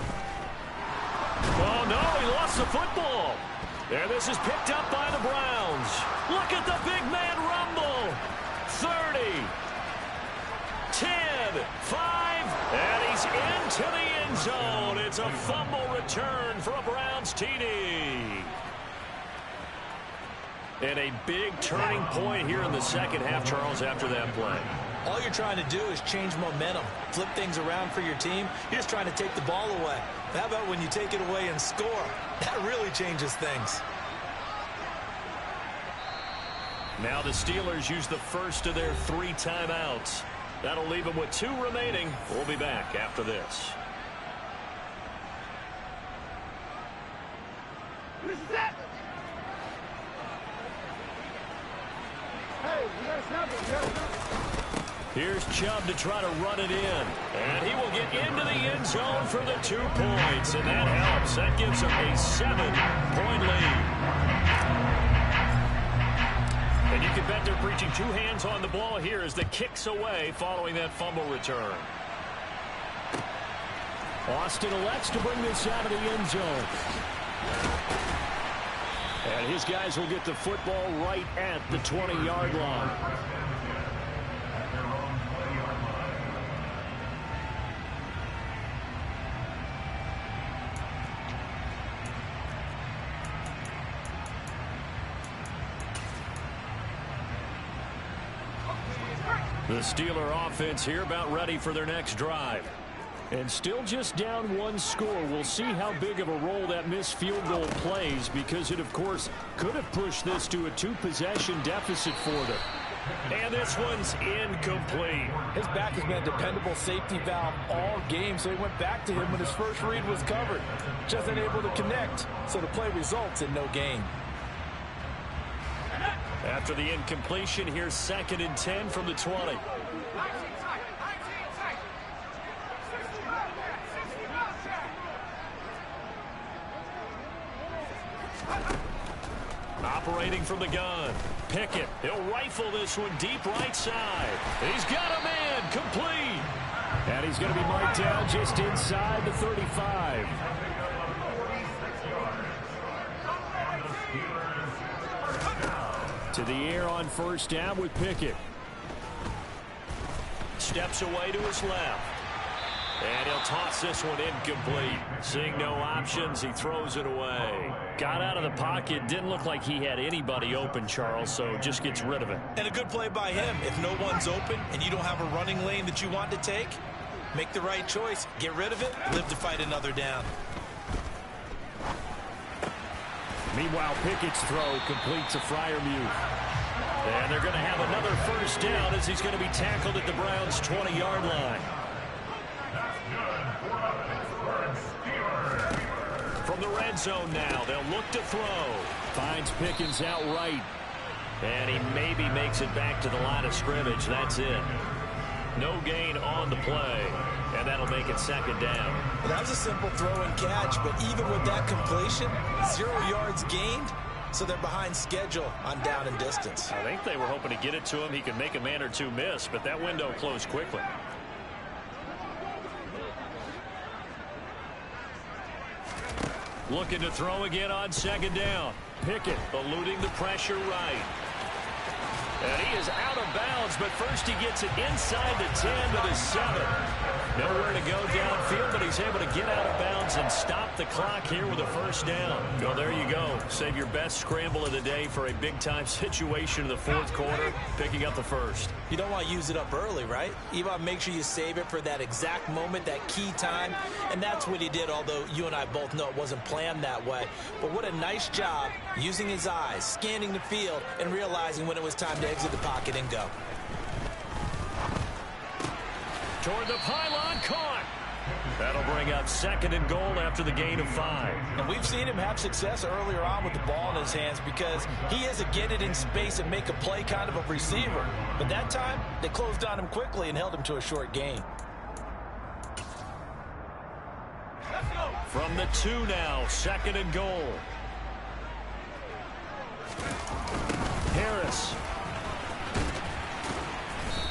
Oh, no, he lost the football. There, this is picked up by the Browns. Look at the big man rumble. 30, 10, 5, and he's into the end zone. It's a fumble return for a Browns TD. And a big turning point here in the second half, Charles, after that play. All you're trying to do is change momentum, flip things around for your team. You're just trying to take the ball away. How about when you take it away and score? That really changes things. Now the Steelers use the first of their 3 timeouts. That'll leave them with 2 remaining. We'll be back after this. Here's Chubb to try to run it in. And he will get into the end zone for the 2 points. And that helps. That gives him a 7-point lead. And you can bet they're preaching 2 hands on the ball here as the kick's away following that fumble return. Austin elects to bring this out of the end zone. And his guys will get the football right at the 20-yard line. The Steeler offense here about ready for their next drive. And still just down 1 score. We'll see how big of a role that missed field goal plays because it, of course, could have pushed this to a 2-possession deficit for them. And this one's incomplete. His back has been a dependable safety valve all game, so he went back to him when his first read was covered. Just unable to connect, so the play results in no gain. After the incompletion, here's 2nd and 10 from the 20. Operating from the gun. Pickett. He'll rifle this one deep right side. He's got a man complete. And he's going to be marked down just inside the 35. To the air on 1st down with Pickett. Steps away to his left. And he'll toss this one incomplete. Seeing no options, he throws it away. Got out of the pocket. Didn't look like he had anybody open, Charles, so just gets rid of it. And a good play by him. If no one's open and you don't have a running lane that you want to take, make the right choice. Get rid of it. Live to fight another down. Meanwhile, Pickett's throw completes a Freiermuth. And they're going to have another first down as he's going to be tackled at the Browns' 20-yard line. From the red zone now, they'll look to throw. Finds Pickens outright. And he maybe makes it back to the line of scrimmage. That's it. No gain on the play. And that'll make it 2nd down. Well, that was a simple throw and catch, but even with that completion, 0 yards gained, so they're behind schedule on down and distance. I think they were hoping to get it to him. He could make a man or two miss, but that window closed quickly. Looking to throw again on second down. Pickett eluding the pressure right. And he is out of bounds, but first he gets it inside the 10 to the 7. Nowhere to go downfield, but he's able to get out of bounds and stop the clock here with a first down. Well, there you go. Save your best scramble of the day for a big-time situation in the fourth quarter, picking up the first. You don't want to use it up early, right? You want to make sure you save it for that exact moment, that key time, and that's what he did, although you and I both know it wasn't planned that way. But what a nice job using his eyes, scanning the field, and realizing when it was time to exit the pocket and go. Toward the pylon, caught. That'll bring up second and goal after the gain of 5. And we've seen him have success earlier on with the ball in his hands because he is a get it in space and make a play kind of a receiver. But that time, they closed on him quickly and held him to a short gain. From the 2 now, second and goal. Harris.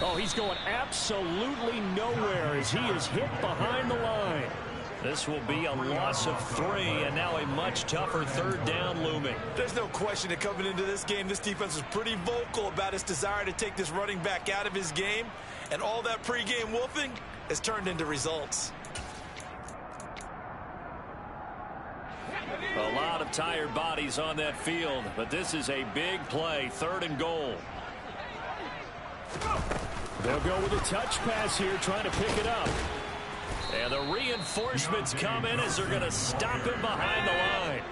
Oh, he's going absolutely nowhere as he is hit behind the line. This will be a loss of 3, and now a much tougher third down looming. There's no question that coming into this game, this defense was pretty vocal about its desire to take this running back out of his game, and all that pregame wolfing has turned into results. A lot of tired bodies on that field, but this is a big play, third and goal. They'll go with a touch pass here, trying to pick it up. And the reinforcements come in as they're going to stop him behind the line.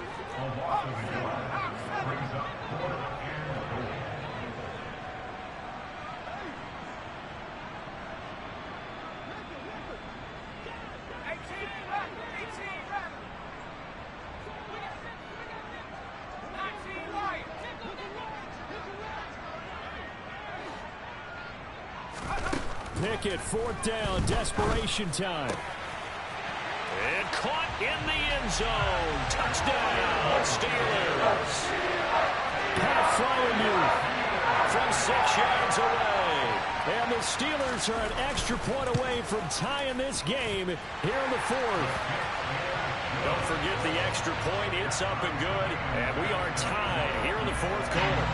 Pickett, fourth down, desperation time. And caught in the end zone. Touchdown, Steelers. Pat Fryermuth from 6 yards away. And the Steelers are an extra point away from tying this game here in the fourth. Don't forget the extra point. It's up and good. And we are tied here in the fourth quarter.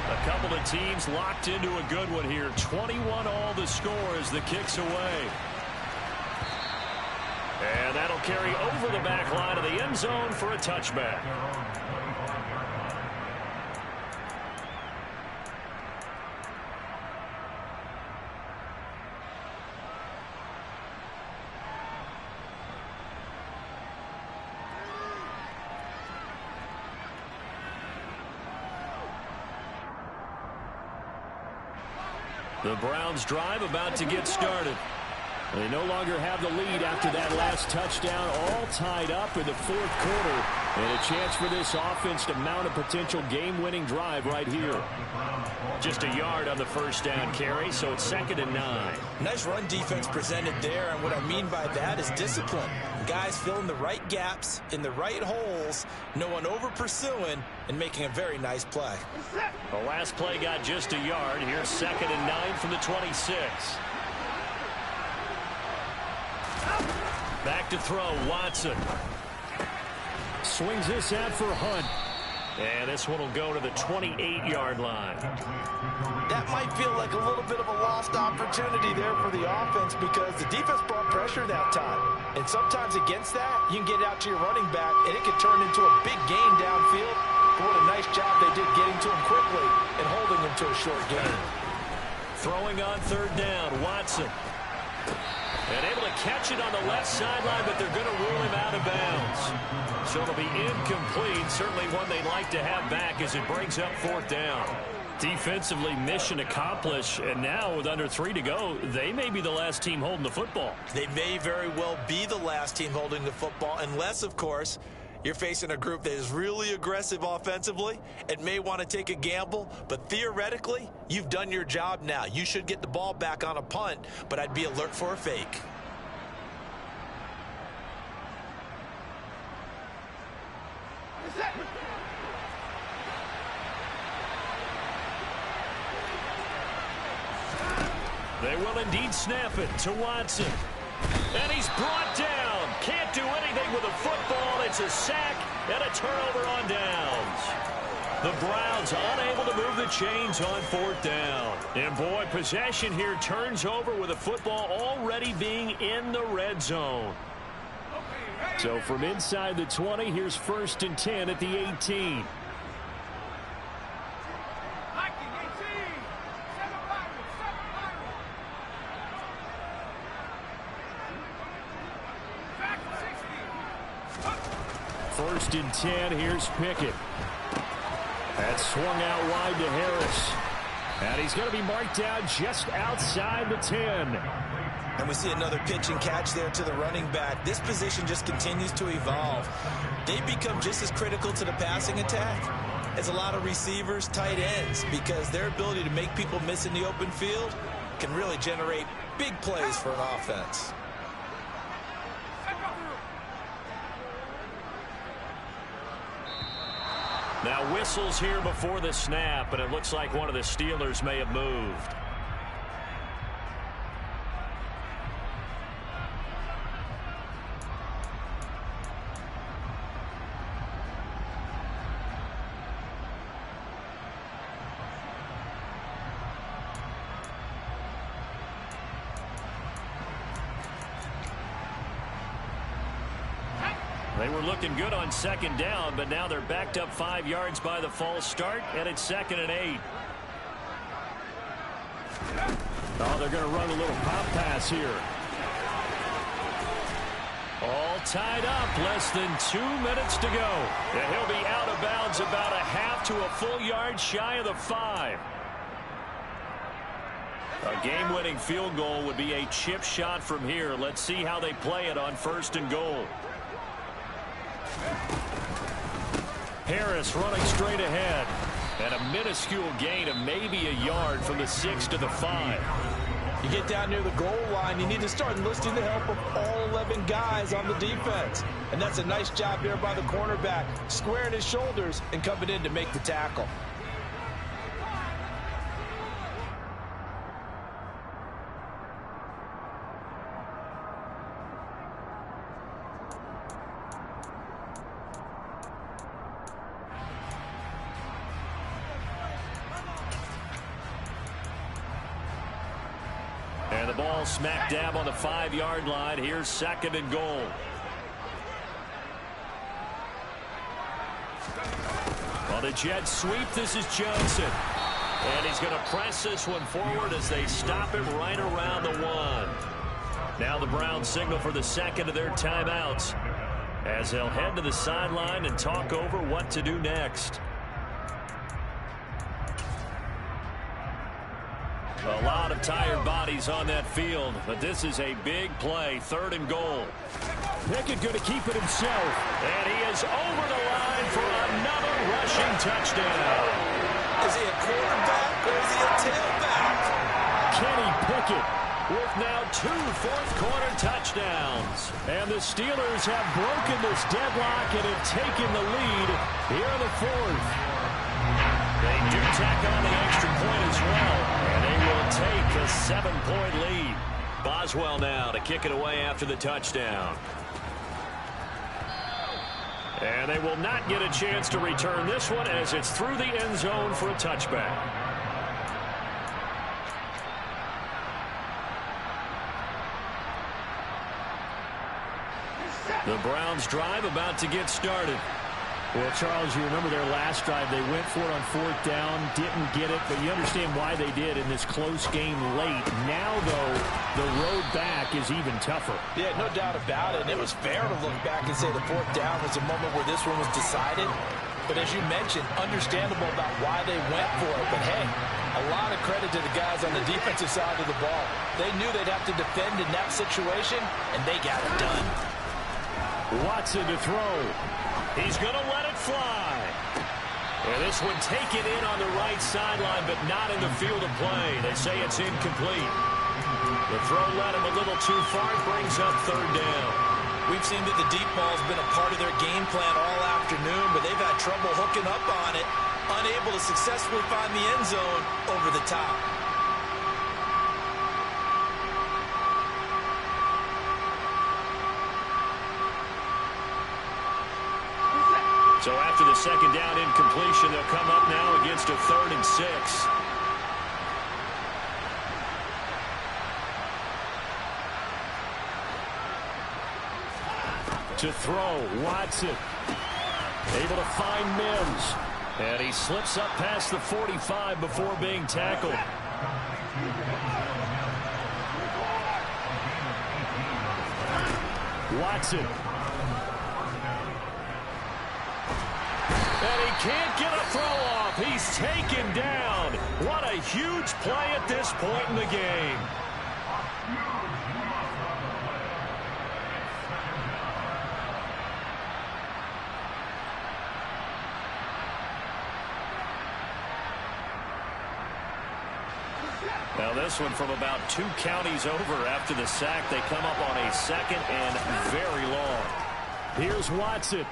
A couple of teams locked into a good one here. 21 all the score as the kick's away. And that'll carry over the back line of the end zone for a touchback. The Browns drive about to get started. They no longer have the lead after that last touchdown, all tied up in the fourth quarter. And a chance for this offense to mount a potential game-winning drive right here. Just a yard on the first down carry, so it's 2nd and 9. Nice run defense presented there, and what I mean by that is discipline. Guys filling the right gaps in the right holes, no one over-pursuing, and making a very nice play. The last play got just a yard. Here's 2nd and 9 from the 26. Back to throw, Watson. Swings this out for Hunt. And this one will go to the 28-yard line. That might feel like a little bit of a lost opportunity there for the offense because the defense brought pressure that time. And sometimes against that, you can get out to your running back, and it can turn into a big gain downfield. But what a nice job they did getting to him quickly and holding him to a short gain. Throwing on third down, Watson. And able to catch it on the left sideline, but they're going to rule him out of bounds. So it'll be incomplete. Certainly one they'd like to have back as it brings up fourth down. Defensively, mission accomplished. And now with under 3 to go, they may be the last team holding the football. They may very well be the last team holding the football, unless, of course, you're facing a group that is really aggressive offensively and may want to take a gamble, but theoretically, you've done your job now. You should get the ball back on a punt, but I'd be alert for a fake. They will indeed snap it to Watson. And he's brought down. Can't do anything with a football. It's a sack and a turnover on downs. The Browns unable to move the chains on 4th down. And boy, possession here turns over with the football already being in the red zone. So from inside the 20, here's 1st and 10 at the 18. First and 10, here's Pickett. That's swung out wide to Harris. And he's going to be marked down just outside the 10. And we see another pitch and catch there to the running back. This position just continues to evolve. They become just as critical to the passing attack as a lot of receivers, tight ends, because their ability to make people miss in the open field can really generate big plays for an offense. Now whistles here before the snap, and it looks like one of the Steelers may have moved. They were looking good on 2nd down, but now they're backed up 5 yards by the false start, and it's 2nd and 8. Oh, they're going to run a little pop pass here. All tied up, less than 2 minutes to go. And he'll be out of bounds about a half to a full yard shy of the 5. A game-winning field goal would be a chip shot from here. Let's see how they play it on 1st and goal. Harris running straight ahead. And a minuscule gain of maybe a yard from the 6 to the 5. You get down near the goal line, you need to start enlisting the help of all 11 guys on the defense. And that's a nice job there by the cornerback, squaring his shoulders and coming in to make the tackle. And the ball smack dab on the 5-yard line. Here's 2nd and goal. On the jet sweep, this is Johnson. And he's going to press this one forward as they stop him right around the 1. Now the Browns signal for the 2nd of their timeouts as they'll head to the sideline and talk over what to do next. A lot of tired bodies on that field, but this is a big play. 3rd and goal. Pickett going to keep it himself. And he is over the line for another rushing touchdown. Is he a quarterback or is he a tailback? Kenny Pickett with now 2 fourth-quarter touchdowns. And the Steelers have broken this deadlock and have taken the lead here in the 4th. They do tack on the extra point as well, and they will take a 7-point lead. Boswell now to kick it away after the touchdown. And they will not get a chance to return this one as it's through the end zone for a touchback. The Browns drive about to get started. Well, Charles, you remember their last drive. They went for it on 4th down, didn't get it, but you understand why they did in this close game late. Now, though, the road back is even tougher. Yeah, no doubt about it. And it was fair to look back and say the 4th down was a moment where this one was decided. But as you mentioned, understandable about why they went for it. But, hey, a lot of credit to the guys on the defensive side of the ball. They knew they'd have to defend in that situation, and they got it done. Watson to throw. He's going to let it fly. And this one taken in on the right sideline, but not in the field of play. They say it's incomplete. The throw led him a little too far. Brings up 3rd down. We've seen that the deep ball's been a part of their game plan all afternoon, but they've had trouble hooking up on it, unable to successfully find the end zone over the top. So after the second down incompletion, they'll come up now against a 3rd and 6. To throw, Watson. Able to find Mims. And he slips up past the 45 before being tackled. Watson. And he can't get a throw off. He's taken down. What a huge play at this point in the game. Now this one from about 2 counties over after the sack. They come up on a 2nd and very long. Here's Watson.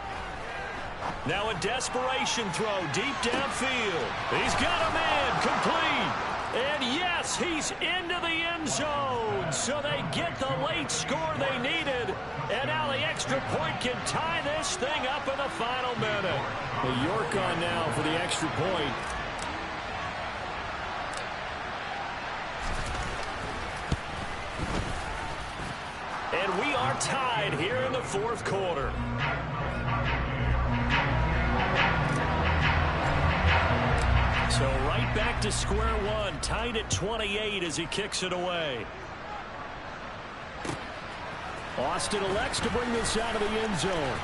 Now a desperation throw deep downfield. He's got a man complete. And yes, he's into the end zone. So they get the late score they needed. And now the extra point can tie this thing up in the final minute. Well, York on now for the extra point. And we are tied here in the 4th quarter. So right back to square one, tied at 28 as he kicks it away. Austin elects to bring this out of the end zone.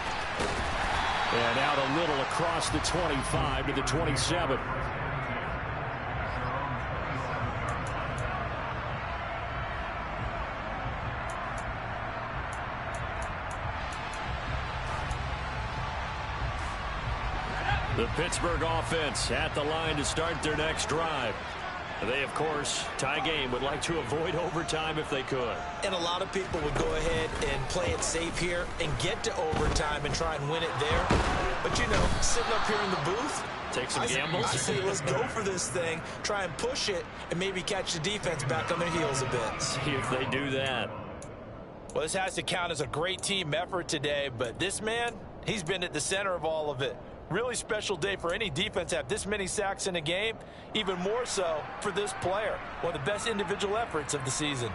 And out a little across the 25 to the 27. The Pittsburgh offense at the line to start their next drive. They, of course, tie game, would like to avoid overtime if they could. And a lot of people would go ahead and play it safe here and get to overtime and try and win it there. But, you know, sitting up here in the booth, take some gambles. I say let's go for this thing, try and push it, and maybe catch the defense back on their heels a bit. See if they do that. Well, this has to count as a great team effort today, but this man, he's been at the center of all of it. Really special day for any defense to have this many sacks in a game, even more so for this player. One of the best individual efforts of the season.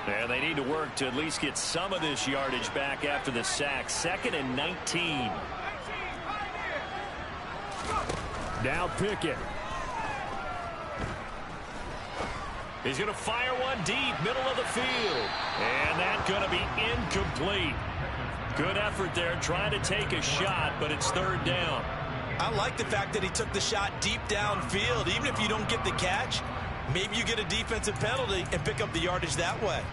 And they need to work to at least get some of this yardage back after the sack. 2nd and 19. Now Pickett. He's going to fire one deep, middle of the field. And that's going to be incomplete. Good effort there, trying to take a shot, but it's 3rd down. I like the fact that he took the shot deep downfield. Even if you don't get the catch, maybe you get a defensive penalty and pick up the yardage that way.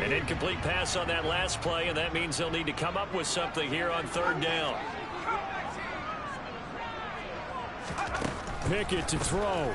An incomplete pass on that last play, and that means they'll need to come up with something here on 3rd down. Pickett to throw.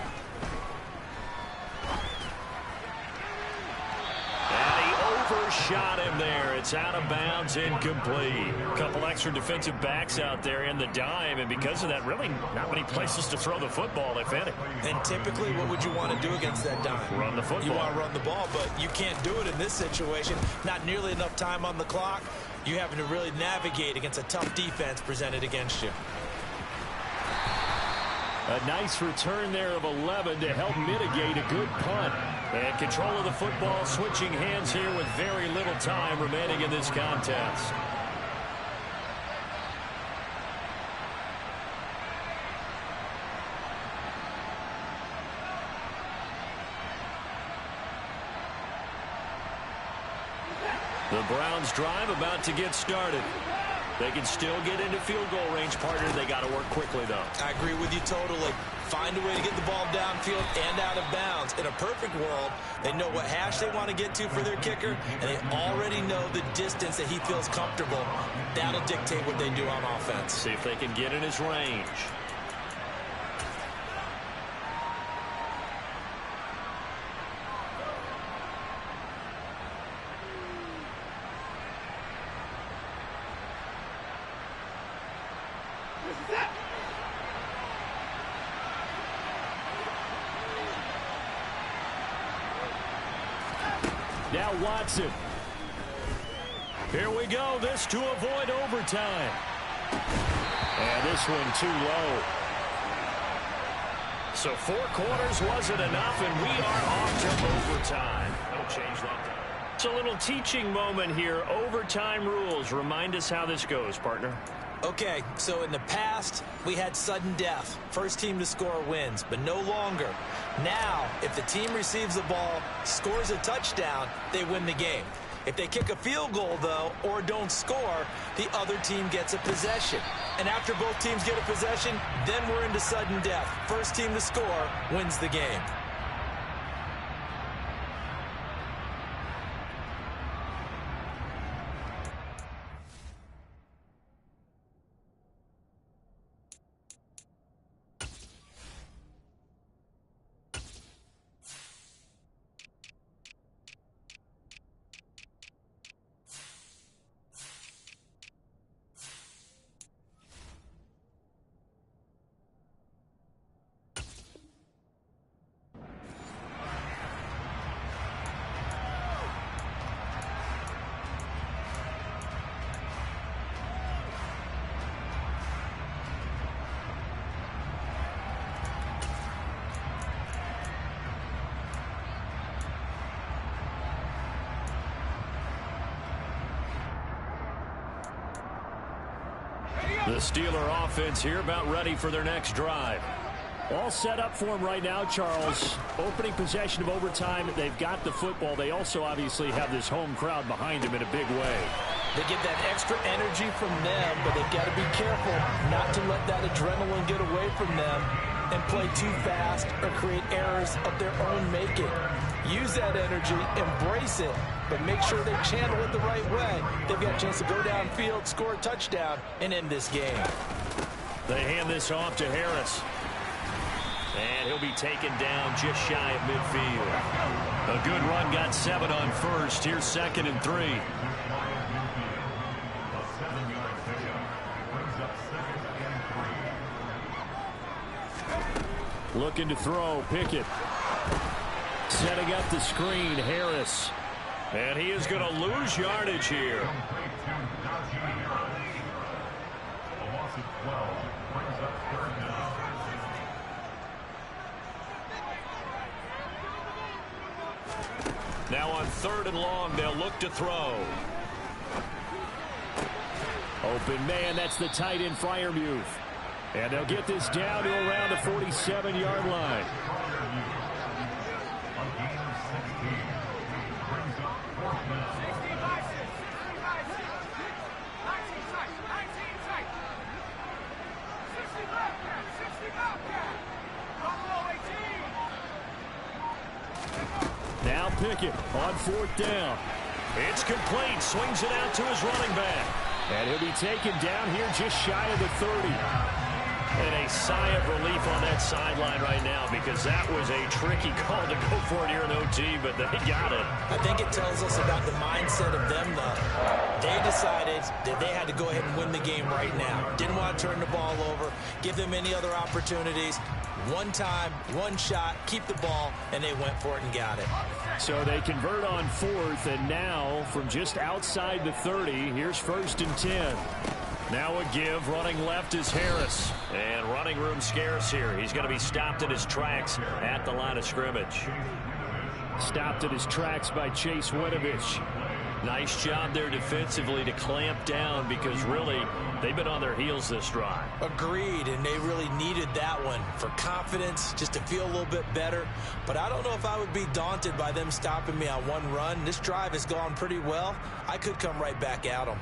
And he overshot him there. It's out of bounds, incomplete. A couple extra defensive backs out there in the dime, and because of that, really not many places to throw the football, if any. And typically, what would you want to do against that dime? Run the football. You want to run the ball, but you can't do it in this situation. Not nearly enough time on the clock. You're having to really navigate against a tough defense presented against you. A nice return there of 11 to help mitigate a good punt. And control of the football switching hands here with very little time remaining in this contest. The Browns drive about to get started. They can still get into field goal range, partner. They got to work quickly, though. I agree with you totally. Find a way to get the ball downfield and out of bounds. In a perfect world, they know what hash they want to get to for their kicker, and they already know the distance that he feels comfortable. That'll dictate what they do on offense. See if they can get in his range. Now Watson. Here we go. This to avoid overtime. And this one too low. So 4 quarters wasn't enough, and we are off to overtime. Don't change that. It's a little teaching moment here. Overtime rules. Remind us how this goes, partner. Okay, so in the past, we had sudden death. First team to score wins, but no longer. Now, if the team receives the ball, scores a touchdown, they win the game. If they kick a field goal, though, or don't score, the other team gets a possession. And after both teams get a possession, then we're into sudden death. First team to score wins the game. The Steeler offense here about ready for their next drive. All set up for them right now, Charles. Opening possession of overtime. They've got the football. They also obviously have this home crowd behind them in a big way. They get that extra energy from them, but they've got to be careful not to let that adrenaline get away from them and play too fast or create errors of their own making. Use that energy, embrace it, but make sure they channel it the right way. They've got a chance to go downfield, score a touchdown, and end this game. They hand this off to Harris. And he'll be taken down just shy of midfield. A good run, got 7 on first. Here's 2nd and 3. Looking to throw, Pickett. Setting up the screen, Harris. And he is going to lose yardage here. Now on 3rd and long, they'll look to throw. Open man, that's the tight end, Freiermuth. And they'll get this down to around the 47-yard line. Now Pickett on 4th down. It's complete. Swings it out to his running back. And he'll be taken down here just shy of the 30. And a sigh of relief on that sideline right now, because that was a tricky call to go for it here in OT, but they got it. I think it tells us about the mindset of them, though. They decided that they had to go ahead and win the game right now. Didn't want to turn the ball over, give them any other opportunities. One time, one shot, keep the ball, and they went for it and got it. So they convert on 4th, and now from just outside the 30, here's 1st and 10. Now a give, running left is Harris. And running room scarce here. He's going to be stopped in his tracks at the line of scrimmage. Stopped in his tracks by Chase Winovich. Nice job there defensively to clamp down, because really they've been on their heels this drive. Agreed, and they really needed that one for confidence, just to feel a little bit better. But I don't know if I would be daunted by them stopping me on one run. This drive has gone pretty well. I could come right back at them.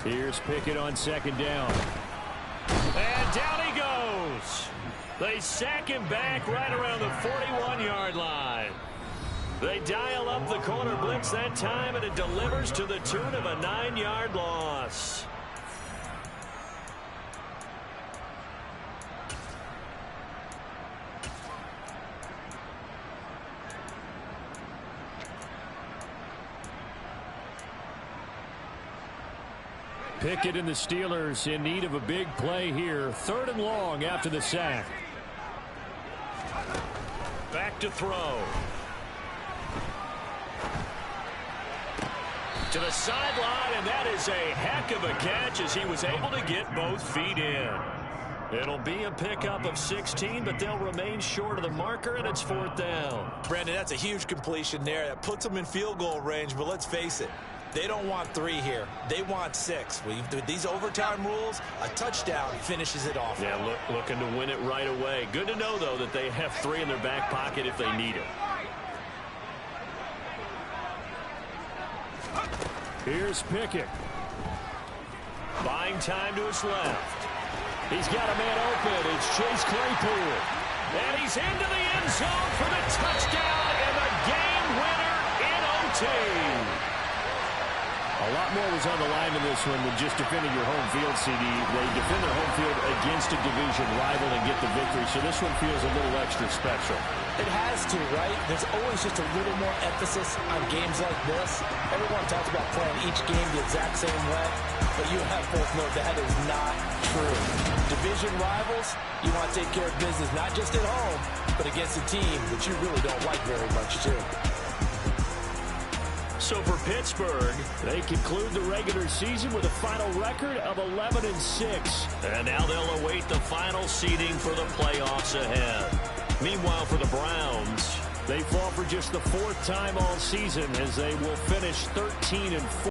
Here's Pickett on 2nd down. And down he goes. They sack him back right around the 41-yard line. They dial up the corner blitz that time, and it delivers to the tune of a 9-yard loss. Pickett and the Steelers in need of a big play here. 3rd and long after the sack. Back to throw. To the sideline, and that is a heck of a catch as he was able to get both feet in. It'll be a pickup of 16, but they'll remain short of the marker, and it's 4th down. Brandon, that's a huge completion there. That puts them in field goal range, but let's face it, they don't want 3 here. They want 6. With these overtime rules, a touchdown finishes it off. Yeah, looking to win it right away. Good to know, though, that they have 3 in their back pocket if they need it. Here's Pickett. Buying time to his left. He's got a man open. It's Chase Claypool. And he's into the end zone for the touchdown and the game winner in OT. A lot more was on the line in this one than just defending your home field, CD. They defend their home field against a division rival and get the victory, so this one feels a little extra special. It has to, right? There's always just a little more emphasis on games like this. Everyone talks about playing each game the exact same way, but you have both know that is not true. Division rivals, you want to take care of business not just at home, but against a team that you really don't like very much, too. So for Pittsburgh, they conclude the regular season with a final record of 11-6. And now they'll await the final seeding for the playoffs ahead. Meanwhile, for the Browns, they fall for just the 4th time all season as they will finish 13-4.